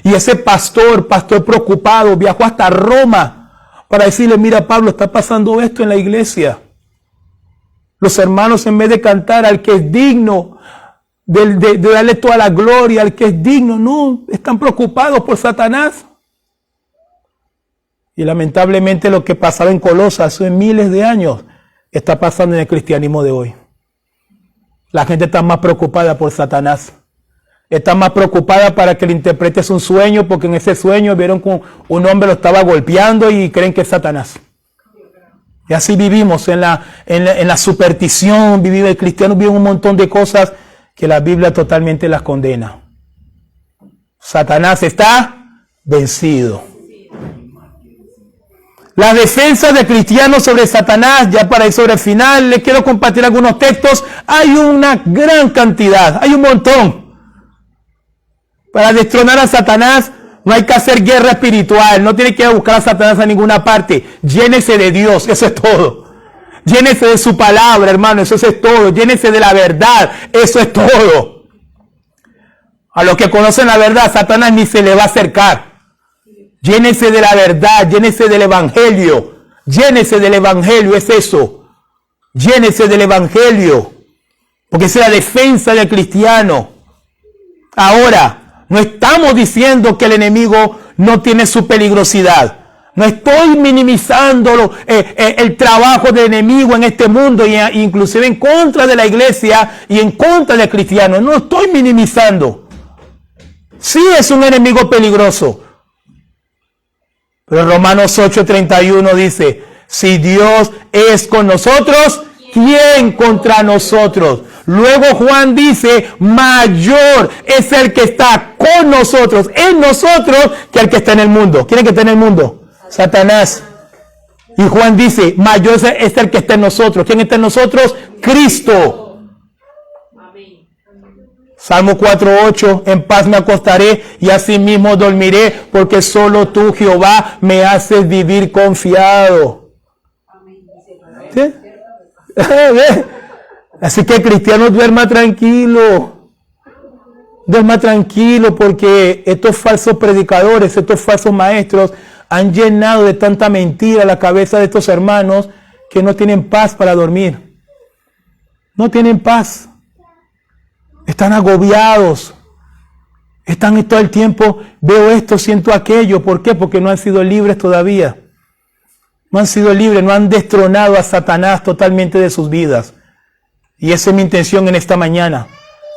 Y ese pastor preocupado, viajó hasta Roma para decirle, mira Pablo, está pasando esto en la iglesia. Los hermanos, en vez de cantar al que es digno, de darle toda la gloria al que es digno, no, están preocupados por Satanás. Y lamentablemente lo que pasaba en Colosas hace miles de años está pasando en el cristianismo de hoy. La gente está más preocupada por Satanás. Está más preocupada para que le interpretes un sueño, porque en ese sueño vieron que un hombre lo estaba golpeando y creen que es Satanás. Y así vivimos en la superstición, el cristiano vive un montón de cosas que la Biblia totalmente las condena. Satanás está vencido. Las defensas de cristianos sobre Satanás, ya para ir sobre el final, les quiero compartir algunos textos. Hay una gran cantidad, hay un montón. Para destronar a Satanás no hay que hacer guerra espiritual, no tiene que ir a buscar a Satanás a ninguna parte. Llénese de Dios, eso es todo. Llénese de su palabra, hermano, eso es todo. Llénese de la verdad, eso es todo. A los que conocen la verdad, Satanás ni se le va a acercar. Llénese de la verdad, llénese del evangelio. Llénese del evangelio, es eso. Llénese del evangelio. Porque es la defensa del cristiano. Ahora, no estamos diciendo que el enemigo no tiene su peligrosidad. No estoy minimizando el trabajo del enemigo en este mundo, e inclusive en contra de la iglesia y en contra del cristiano. No estoy minimizando. Sí es un enemigo peligroso. Pero Romanos 8:31 dice, si Dios es con nosotros, ¿quién contra nosotros? Luego Juan dice, mayor es el que está con nosotros, en nosotros, que el que está en el mundo. ¿Quién es el que está en el mundo? Satanás. Y Juan dice, mayor es el que está en nosotros. ¿Quién está en nosotros? Cristo. Salmo 4:8, en paz me acostaré y asimismo dormiré, porque solo tú, Jehová, me haces vivir confiado. ¿Sí? Así que cristiano, duerma tranquilo. Duerma tranquilo, porque estos falsos predicadores, estos falsos maestros han llenado de tanta mentira la cabeza de estos hermanos que no tienen paz para dormir. No tienen paz. Están agobiados. Están todo el tiempo, veo esto, siento aquello. ¿Por qué? Porque no han sido libres todavía. No han sido libres, no han destronado a Satanás totalmente de sus vidas. Y esa es mi intención en esta mañana.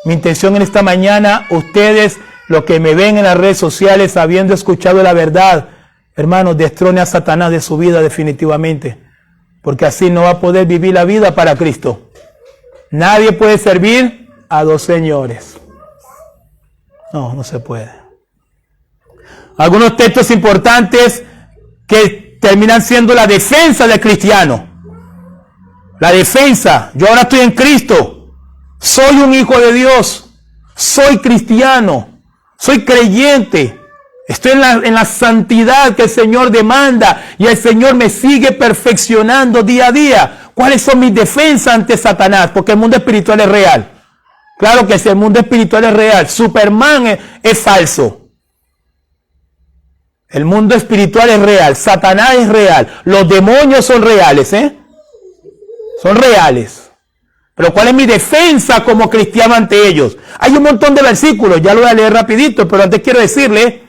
Mi intención en esta mañana, ustedes, los que me ven en las redes sociales, habiendo escuchado la verdad, hermanos, destrone a Satanás de su vida definitivamente. Porque así no va a poder vivir la vida para Cristo. Nadie puede servir a dos señores. No, no se puede. Algunos textos importantes que terminan siendo la defensa del cristiano. La defensa. Yo ahora estoy en Cristo. Soy un hijo de Dios. Soy cristiano. Soy creyente. Estoy en la santidad que el Señor demanda. Y el Señor me sigue perfeccionando día a día. ¿Cuáles son mis defensas ante Satanás? Porque el mundo espiritual es real. Claro que si el mundo espiritual es real, Superman es falso. El mundo espiritual es real, Satanás es real, los demonios son reales, son reales. Pero ¿cuál es mi defensa como cristiano ante ellos? Hay un montón de versículos, ya lo voy a leer rapidito, pero antes quiero decirle,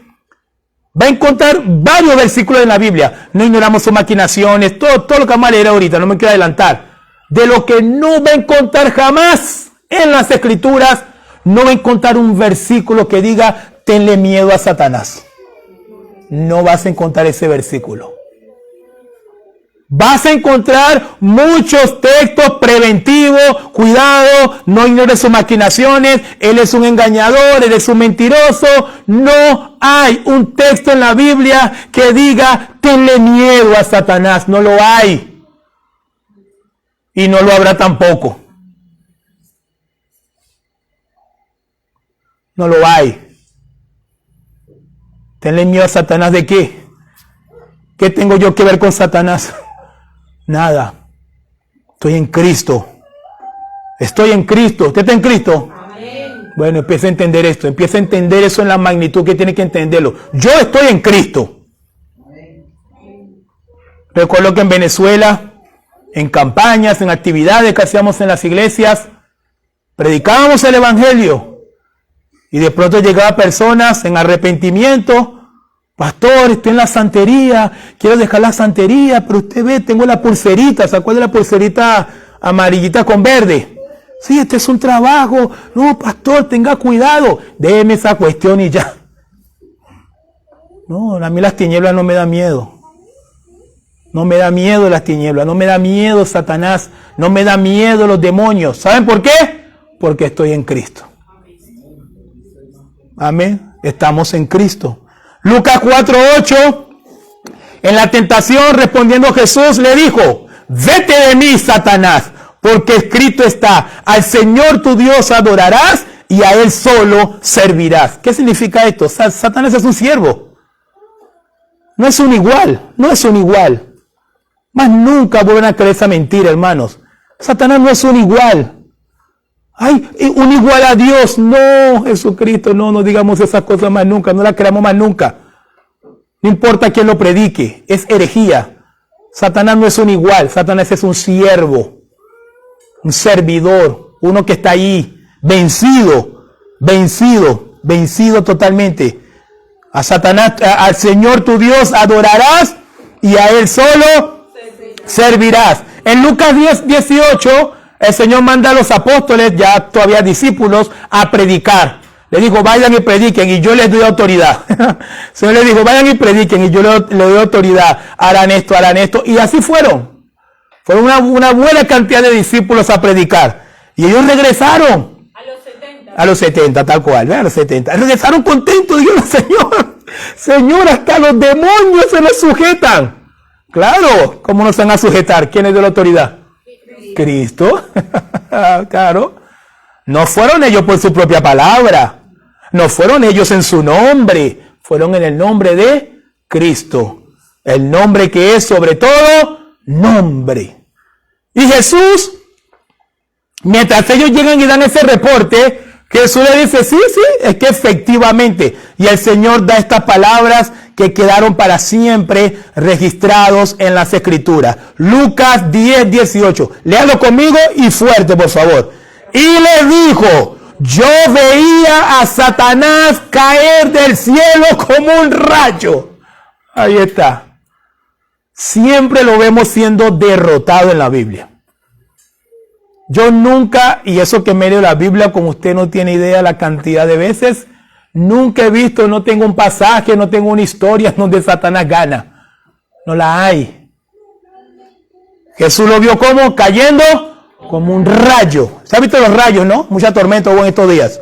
va a encontrar varios versículos en la Biblia. No ignoramos sus maquinaciones, todo lo que vamos a leer ahorita, no me quiero adelantar. De lo que no va a encontrar jamás en las Escrituras, no va a encontrar un versículo que diga, tenle miedo a Satanás. no vas a encontrar ese versículo. Vas a encontrar muchos textos preventivos. Cuidado, no ignores sus maquinaciones. Él es un engañador, él es un mentiroso. No hay un texto en la Biblia que diga, tenle miedo a Satanás. No lo hay. Y no lo habrá tampoco. No lo hay. ¿Tenle miedo a Satanás de qué? ¿Qué tengo yo que ver con Satanás? Nada. Estoy en Cristo. Estoy en Cristo. ¿Usted está en Cristo? Amén. Bueno, empieza a entender esto. Empieza a entender eso en la magnitud que tiene que entenderlo. Yo estoy en Cristo. Amén. Recuerdo que en Venezuela, en campañas, en actividades que hacíamos en las iglesias, predicábamos el evangelio. Y de pronto llegaban personas en arrepentimiento. Pastor, estoy en la santería, quiero dejar la santería, pero usted ve, tengo la pulserita, ¿se acuerda de la pulserita amarillita con verde? Sí, este es un trabajo. No, pastor, tenga cuidado. Déjeme esa cuestión y ya. No, a mí las tinieblas no me da miedo. No me da miedo las tinieblas, no me da miedo Satanás, no me da miedo los demonios. ¿Saben por qué? Porque estoy en Cristo. Amén. Estamos en Cristo. Lucas 4:8, en la tentación respondiendo Jesús le dijo, vete de mí, Satanás, porque escrito está, al Señor tu Dios adorarás y a Él solo servirás. ¿Qué significa esto? Satanás es un siervo. No es un igual, no es un igual. Más nunca vuelvan a creer esa mentira, hermanos. Satanás no es un igual. Ay, un igual a Dios. No, Jesucristo, no digamos esas cosas más nunca, no las creamos más nunca. No importa quién lo predique, es herejía. Satanás no es un igual, Satanás es un siervo, un servidor, uno que está ahí, vencido totalmente. A Satanás, al Señor tu Dios adorarás y a Él solo servirás. En Lucas 10:18, el Señor manda a los apóstoles, ya todavía discípulos, a predicar. Le dijo, vayan y prediquen y yo les doy autoridad. El Señor les dijo, vayan y prediquen y yo les doy autoridad. Harán esto. Y así fueron. Fueron una buena cantidad de discípulos a predicar. Y ellos regresaron. A los 70, tal cual. ¿Ve? A los 70. Regresaron contentos. Dijeron, Señor, hasta los demonios se nos sujetan. Claro, ¿cómo nos van a sujetar? ¿Quién es de la autoridad? Cristo. Claro. No fueron ellos por su propia palabra. No fueron ellos en su nombre. Fueron en el nombre de Cristo. El nombre que es sobre todo nombre. Y Jesús, mientras ellos llegan y dan ese reporte, Jesús le dice, sí, es que efectivamente. Y el Señor da estas palabras que quedaron para siempre registrados en las Escrituras. Lucas 10:18. Léalo conmigo y fuerte, por favor. Y le dijo, yo veía a Satanás caer del cielo como un rayo. Ahí está. Siempre lo vemos siendo derrotado en la Biblia. Yo nunca, y eso que me leo la Biblia, como usted no tiene idea la cantidad de veces, nunca he visto, no tengo un pasaje, no tengo una historia donde Satanás gana. No la hay. Jesús lo vio como cayendo como un rayo. ¿Se ha visto los rayos, no? Mucha tormenta hubo en estos días.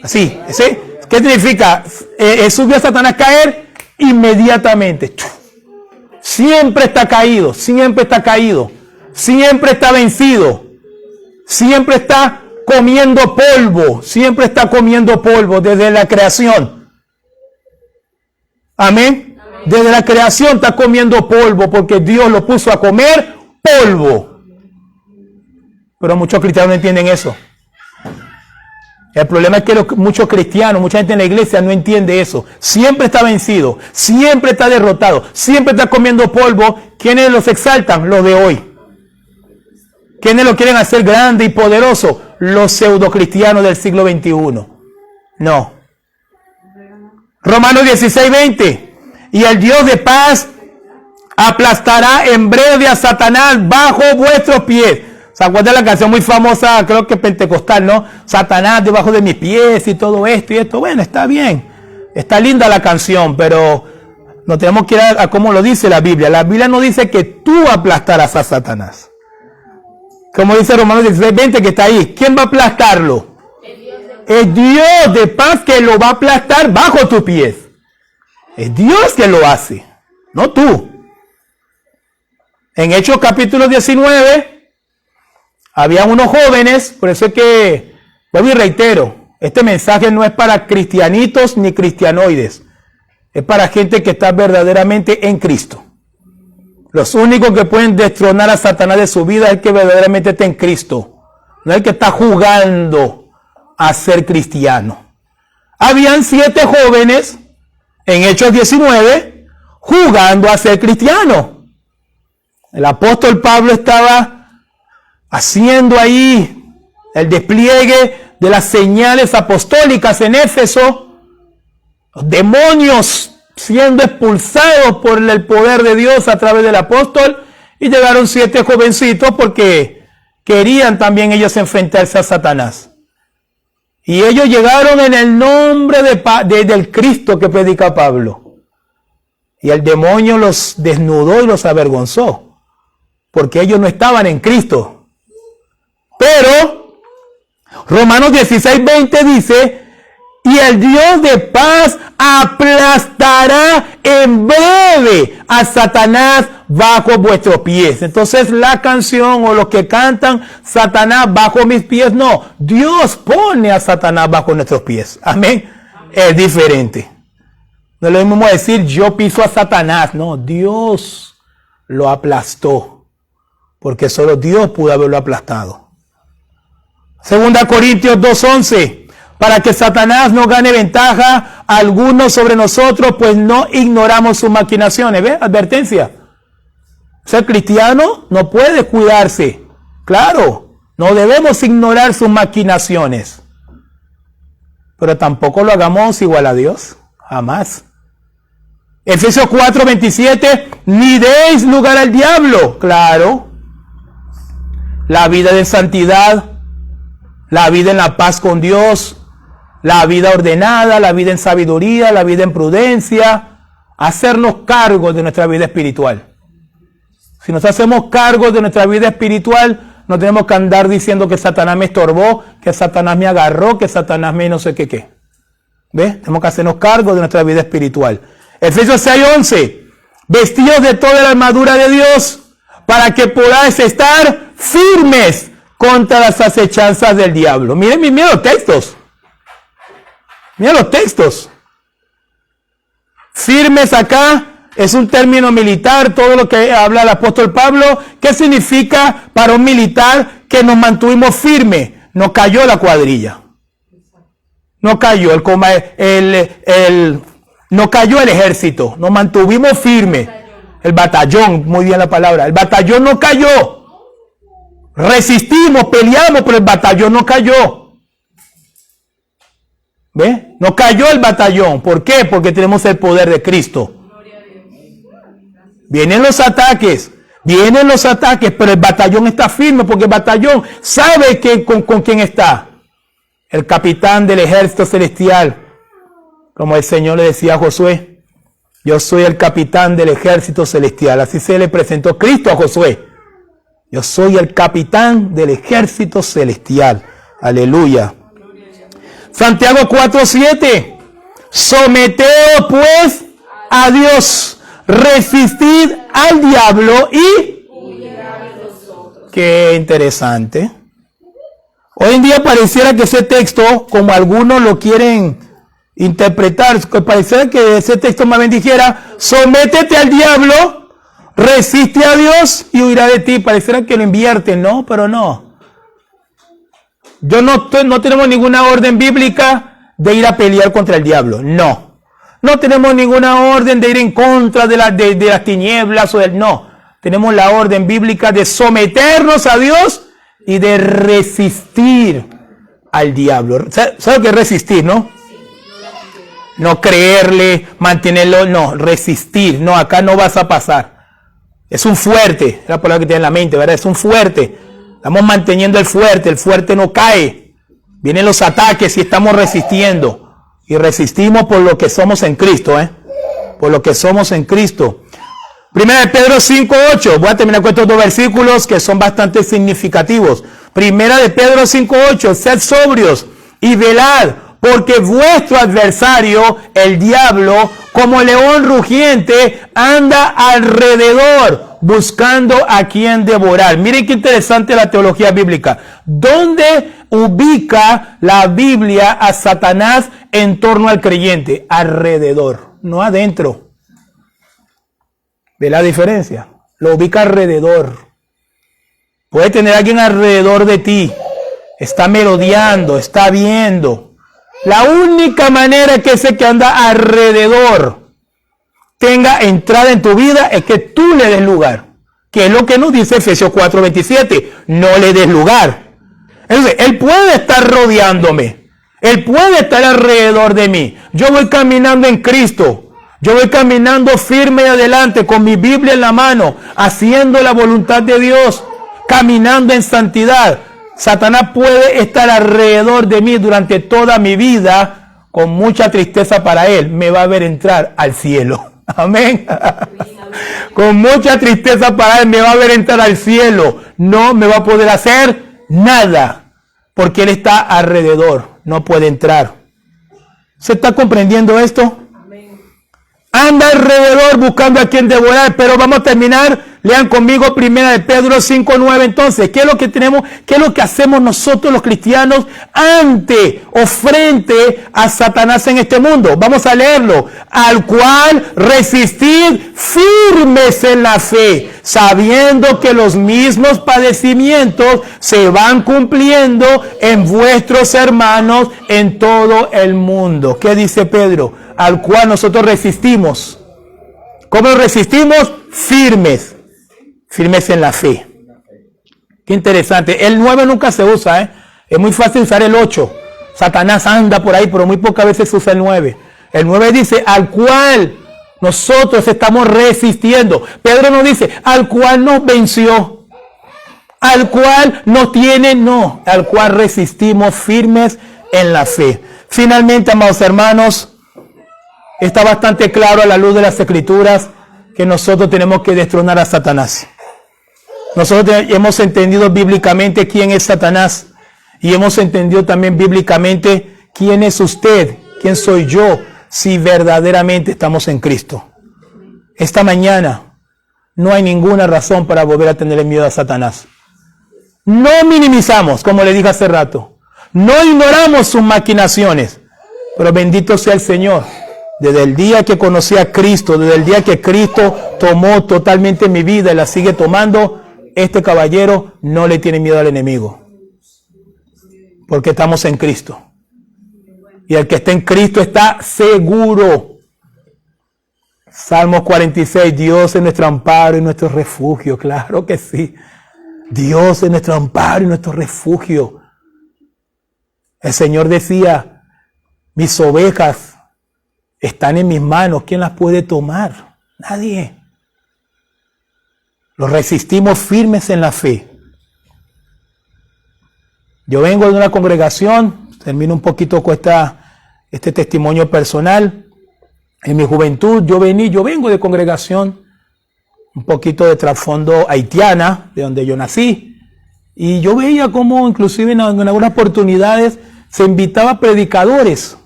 Así, ¿sí? ¿Qué significa? Jesús vio a Satanás caer inmediatamente. Siempre está caído, siempre está caído, siempre está vencido, siempre está comiendo polvo desde la creación. Amén. Desde la creación está comiendo polvo porque Dios lo puso a comer polvo. Pero muchos cristianos no entienden eso. El problema es que muchos cristianos, mucha gente en la iglesia no entiende eso. Siempre está vencido, siempre está derrotado, siempre está comiendo polvo. ¿Quiénes los exaltan? Los de hoy. ¿Quiénes lo quieren hacer grande y poderoso? Los pseudocristianos del siglo XXI. No. Romanos 16:20. Y el Dios de paz aplastará en breve a Satanás bajo vuestros pies. ¿Se acuerdan de la canción muy famosa, creo que pentecostal, no? Satanás debajo de mis pies y todo esto y esto. Bueno, está bien. Está linda la canción, pero No tenemos que ir a cómo lo dice la Biblia. La Biblia no dice que tú aplastarás a Satanás. Como dice Romanos 16:20 que está ahí. ¿Quién va a aplastarlo? Es Dios de paz que lo va a aplastar bajo tus pies. Es Dios que lo hace, no tú. En Hechos capítulo 19, había unos jóvenes, por eso es que, vuelvo y reitero, este mensaje no es para cristianitos ni cristianoides. Es para gente que está verdaderamente en Cristo. Los únicos que pueden destronar a Satanás de su vida es el que verdaderamente está en Cristo. No es el que está jugando a ser cristiano. Habían 7 jóvenes en Hechos 19 jugando a ser cristiano. El apóstol Pablo estaba haciendo ahí el despliegue de las señales apostólicas en Éfeso. Los demonios siendo expulsados por el poder de Dios a través del apóstol, y llegaron 7 jovencitos porque querían también ellos enfrentarse a Satanás. Y ellos llegaron en el nombre del Cristo que predica Pablo. Y el demonio los desnudó y los avergonzó, porque ellos no estaban en Cristo. Pero Romanos 16:20 dice: y el Dios de paz aplastará en breve a Satanás bajo vuestros pies. Entonces la canción o los que cantan Satanás bajo mis pies, no. Dios pone a Satanás bajo nuestros pies. Amén. Es diferente. No es lo mismo decir yo piso a Satanás. No, Dios lo aplastó. Porque solo Dios pudo haberlo aplastado. 2 Corintios 2:11. Para que Satanás no gane ventaja alguno sobre nosotros, pues no ignoramos sus maquinaciones. ¿Ve? Advertencia. Ser cristiano no puede cuidarse. Claro, no debemos ignorar sus maquinaciones. Pero tampoco lo hagamos igual a Dios. Jamás. Efesios 4:27. Ni deis lugar al diablo. Claro. La vida de santidad, la vida en la paz con Dios, la vida ordenada, la vida en sabiduría, la vida en prudencia, hacernos cargo de nuestra vida espiritual. Si nos hacemos cargo de nuestra vida espiritual, no tenemos que andar diciendo que Satanás me estorbó, que Satanás me agarró, que Satanás me no sé qué. ¿Ves? Tenemos que hacernos cargo de nuestra vida espiritual. Efesios 6:11. Vestidos de toda la armadura de Dios, para que podáis estar firmes contra las acechanzas del diablo. Miren los textos. Miren los textos. Firmes acá es un término militar, todo lo que habla el apóstol Pablo. ¿Qué significa para un militar? Que nos mantuvimos firmes. No cayó la cuadrilla. No cayó no cayó el ejército. Nos mantuvimos firmes. El batallón, muy bien la palabra. El batallón no cayó. Resistimos, peleamos, pero el batallón no cayó. ¿Ve? No cayó el batallón. ¿Por qué? Porque tenemos el poder de Cristo. Vienen los ataques, pero el batallón está firme porque el batallón sabe con quién está. El capitán del ejército celestial. Como el Señor le decía a Josué, yo soy el capitán del ejército celestial. Así se le presentó Cristo a Josué. Yo soy el capitán del ejército celestial. Aleluya. Santiago 4:7. Someteos pues a Dios, resistid al diablo y huirá de vosotros. Qué interesante. Hoy en día pareciera que ese texto, como algunos lo quieren interpretar, pareciera que ese texto más bien dijera, sométete al diablo, resiste a Dios y huirá de ti. Pareciera que lo invierten, ¿no? Pero no. No tenemos ninguna orden bíblica de ir a pelear contra el diablo. No. No tenemos ninguna orden de ir en contra de las tinieblas o del no. Tenemos la orden bíblica de someternos a Dios y de resistir al diablo. ¿Sabe lo que es resistir, no? No creerle, mantenerlo, no, resistir. No, acá no vas a pasar. Es un fuerte, es la palabra que tiene en la mente, ¿verdad? Es un fuerte. Estamos manteniendo el fuerte no cae. Vienen los ataques y estamos resistiendo. Y resistimos por lo que somos en Cristo, por lo que somos en Cristo. Primera de Pedro 5:8. Voy a terminar con estos dos versículos que son bastante significativos. Primera de Pedro 5:8. Sed sobrios y velad, porque vuestro adversario, el diablo, como león rugiente, anda alrededor buscando a quien devorar. Miren qué interesante la teología bíblica. ¿Dónde ubica la Biblia a Satanás en torno al creyente? Alrededor, no adentro. ¿Ve la diferencia? Lo ubica alrededor. Puede tener a alguien alrededor de ti. Está merodeando, está viendo. La única manera que ese que anda alrededor tenga entrada en tu vida es que tú le des lugar. Que es lo que nos dice Efesios 4:27. No le des lugar. Entonces, él puede estar rodeándome. Él puede estar alrededor de mí. Yo voy caminando en Cristo. Yo voy caminando firme y adelante con mi Biblia en la mano, haciendo la voluntad de Dios, caminando en santidad. Satanás puede estar alrededor de mí durante toda mi vida con mucha tristeza para él. Me va a ver entrar al cielo. Amén. Con mucha tristeza para él me va a ver entrar al cielo. No me va a poder hacer nada porque él está alrededor. No puede entrar. ¿Se está comprendiendo esto? Anda alrededor buscando a quien devorar, pero vamos a terminar. Lean conmigo primera de Pedro 5:9. Entonces, ¿qué es lo que tenemos? ¿Qué es lo que hacemos nosotros los cristianos ante o frente a Satanás en este mundo? Vamos a leerlo. Al cual resistid firmes en la fe, sabiendo que los mismos padecimientos se van cumpliendo en vuestros hermanos en todo el mundo. ¿Qué dice Pedro? Al cual nosotros resistimos. ¿Cómo resistimos? Firmes. Firmes en la fe. Qué interesante. El 9 nunca se usa, ¿eh? Es muy fácil usar el 8. Satanás anda por ahí, pero muy pocas veces se usa el 9. El 9 dice, al cual nosotros estamos resistiendo. Pedro no dice, al cual nos venció. Al cual nos tiene, no. Al cual resistimos firmes en la fe. Finalmente, amados hermanos, está bastante claro a la luz de las Escrituras que nosotros tenemos que destronar a Satanás. Nosotros hemos entendido bíblicamente quién es Satanás y hemos entendido también bíblicamente quién es usted, quién soy yo, si verdaderamente estamos en Cristo. Esta mañana no hay ninguna razón para volver a tener miedo a Satanás. No minimizamos, como le dije hace rato. No ignoramos sus maquinaciones, pero bendito sea el Señor. Desde el día que conocí a Cristo, desde el día que Cristo tomó totalmente mi vida y la sigue tomando, este caballero no le tiene miedo al enemigo. Porque estamos en Cristo. Y el que está en Cristo está seguro. Salmos 46, Dios es nuestro amparo y nuestro refugio. Claro que sí. Dios es nuestro amparo y nuestro refugio. El Señor decía, mis ovejas están en mis manos. ¿Quién las puede tomar? Nadie. Los resistimos firmes en la fe. Yo vengo de una congregación, termino un poquito con este testimonio personal. En mi juventud yo vengo de congregación, un poquito de trasfondo haitiana, de donde yo nací. Y yo veía cómo inclusive en algunas oportunidades se invitaba a predicadores.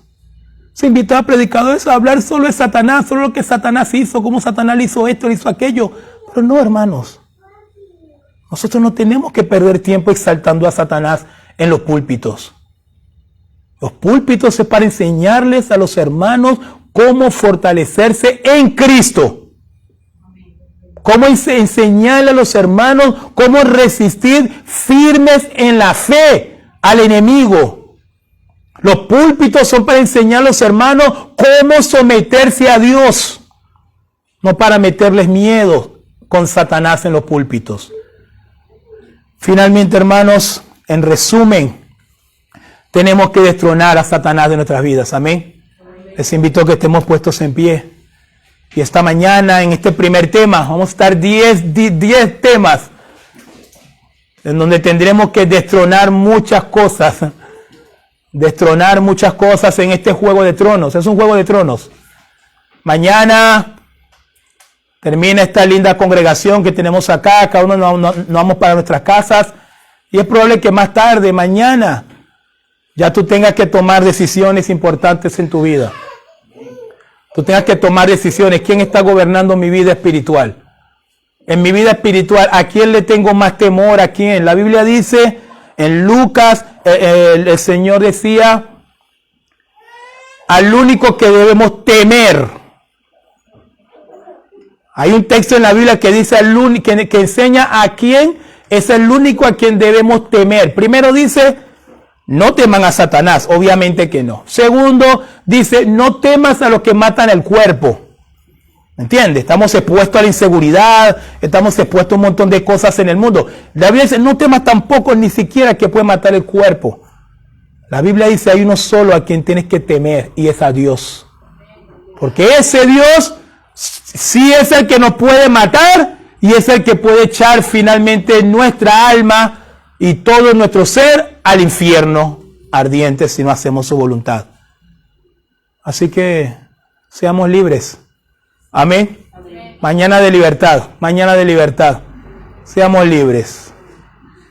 Se invitaba a predicadores a hablar solo de Satanás, solo lo que Satanás hizo, cómo Satanás le hizo esto, le hizo aquello. Pero no, hermanos. Nosotros no tenemos que perder tiempo exaltando a Satanás en los púlpitos. Los púlpitos es para enseñarles a los hermanos cómo fortalecerse en Cristo. Cómo enseñarle a los hermanos cómo resistir firmes en la fe al enemigo. Los púlpitos son para enseñar a los hermanos cómo someterse a Dios, no para meterles miedo con Satanás en los púlpitos. Finalmente, hermanos, en resumen, tenemos que destronar a Satanás de nuestras vidas. Amén. Les invito a que estemos puestos en pie. Y esta mañana, en este primer tema, vamos a estar 10 temas en donde tendremos que destronar muchas cosas. Destronar muchas cosas en este juego de tronos. Es un juego de tronos. Mañana termina esta linda congregación que tenemos acá, cada uno nos vamos para nuestras casas y es probable que más tarde, mañana, ya tú tengas que tomar decisiones importantes en tu vida. Tú tengas que tomar decisiones. ¿Quién está gobernando mi vida espiritual? En mi vida espiritual, ¿a quién le tengo más temor? ¿A quién? La Biblia dice, en Lucas, el Señor decía, al único que debemos temer. Hay un texto en la Biblia que dice que enseña a quién es el único a quien debemos temer. Primero dice, no teman a Satanás, obviamente que no. Segundo, dice, no temas a los que matan el cuerpo. ¿Entiendes? Estamos expuestos a la inseguridad, estamos expuestos a un montón de cosas en el mundo. La Biblia dice, no temas tampoco ni siquiera que puede matar el cuerpo. La Biblia dice, hay uno solo a quien tienes que temer y es a Dios. Porque ese Dios sí es el que nos puede matar y es el que puede echar finalmente nuestra alma y todo nuestro ser al infierno ardiente si no hacemos su voluntad. Así que seamos libres. Amén. Amén. Mañana de libertad, mañana de libertad. Seamos libres.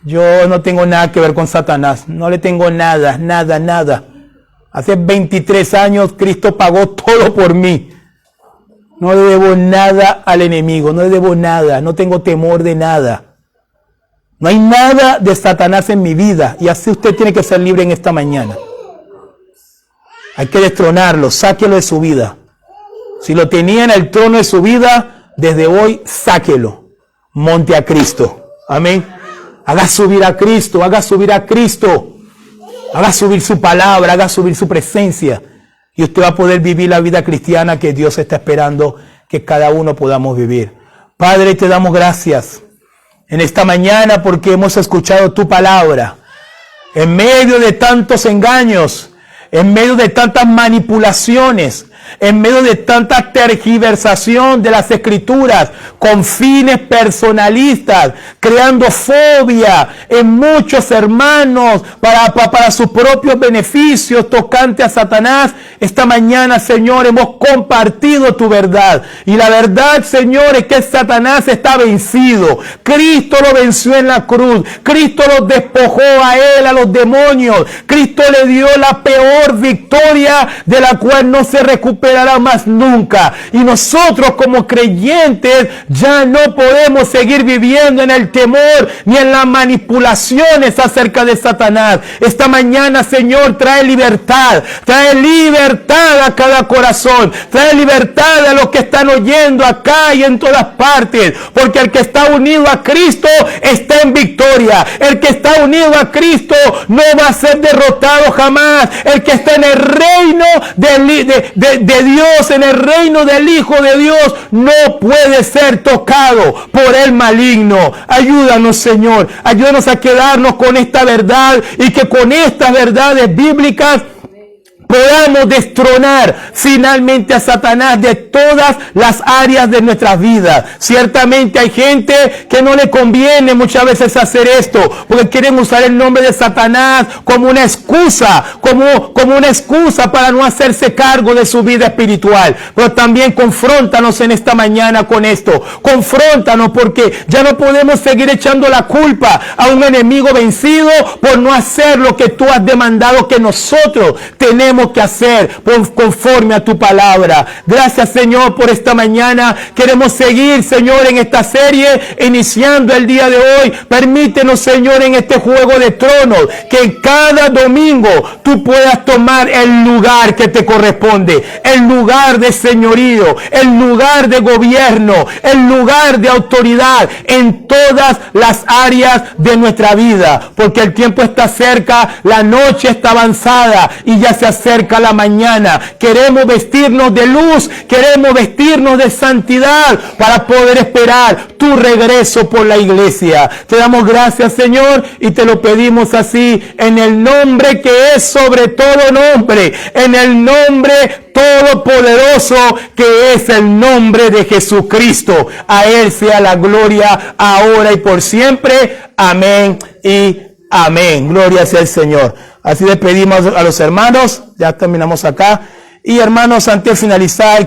Yo no tengo nada que ver con Satanás, no le tengo nada. Hace 23 años Cristo pagó todo por mí. No le debo nada al enemigo, no le debo nada, no tengo temor de nada. No hay nada de Satanás en mi vida y así usted tiene que ser libre en esta mañana. Hay que destronarlo, sáquelo de su vida. Si lo tenía en el trono de su vida, desde hoy sáquelo. Monte a Cristo. Amén. Haga subir a Cristo, haga subir a Cristo. Haga subir su palabra, haga subir su presencia. Y usted va a poder vivir la vida cristiana que Dios está esperando que cada uno podamos vivir. Padre, te damos gracias en esta mañana porque hemos escuchado tu palabra. En medio de tantos engaños, en medio de tantas manipulaciones, en medio de tanta tergiversación de las escrituras con fines personalistas, creando fobia en muchos hermanos para sus propios beneficios tocante a Satanás. Esta mañana, Señor, hemos compartido tu verdad. Y la verdad, Señor, es que Satanás está vencido. Cristo lo venció en la cruz. Cristo los despojó a él, a los demonios. Cristo le dio la peor victoria de la cual no se recuperará más nunca. Y nosotros como creyentes ya no podemos seguir viviendo en el temor ni en las manipulaciones acerca de Satanás. Esta mañana, Señor, trae libertad a cada corazón, trae libertad a los que están oyendo acá y en todas partes, porque el que está unido a Cristo está en victoria. El que está unido a Cristo no va a ser derrotado jamás. El que está en el reino de Dios, en el reino del Hijo de Dios, no puede ser tocado por el maligno. Ayúdanos, Señor, ayúdanos a quedarnos con esta verdad y que con estas verdades bíblicas podamos destronar finalmente a Satanás de todas las áreas de nuestras vidas. Ciertamente hay gente que no le conviene muchas veces hacer esto, porque quieren usar el nombre de Satanás como una excusa, como una excusa para no hacerse cargo de su vida espiritual. Pero también confróntanos en esta mañana con esto. Confróntanos, porque ya no podemos seguir echando la culpa a un enemigo vencido por no hacer lo que tú has demandado que nosotros tenemos que hacer conforme a tu palabra. Gracias, Señor, por esta mañana. Queremos seguir, Señor, en esta serie, iniciando el día de hoy. Permítenos, Señor, en este juego de tronos, que cada domingo tú puedas tomar el lugar que te corresponde, el lugar de señorío, el lugar de gobierno, el lugar de autoridad en todas las áreas de nuestra vida, porque el tiempo está cerca, la noche está avanzada y ya se acerca la mañana. Queremos vestirnos de luz, queremos vestirnos de santidad para poder esperar tu regreso por la iglesia. Te damos gracias, Señor, y te lo pedimos así en el nombre que es sobre todo nombre, en el nombre todopoderoso que es el nombre de Jesucristo. A Él sea la gloria ahora y por siempre. Amén y amén. Gloria sea el Señor. Así despedimos a los hermanos. Ya terminamos acá. Y hermanos, antes de finalizar,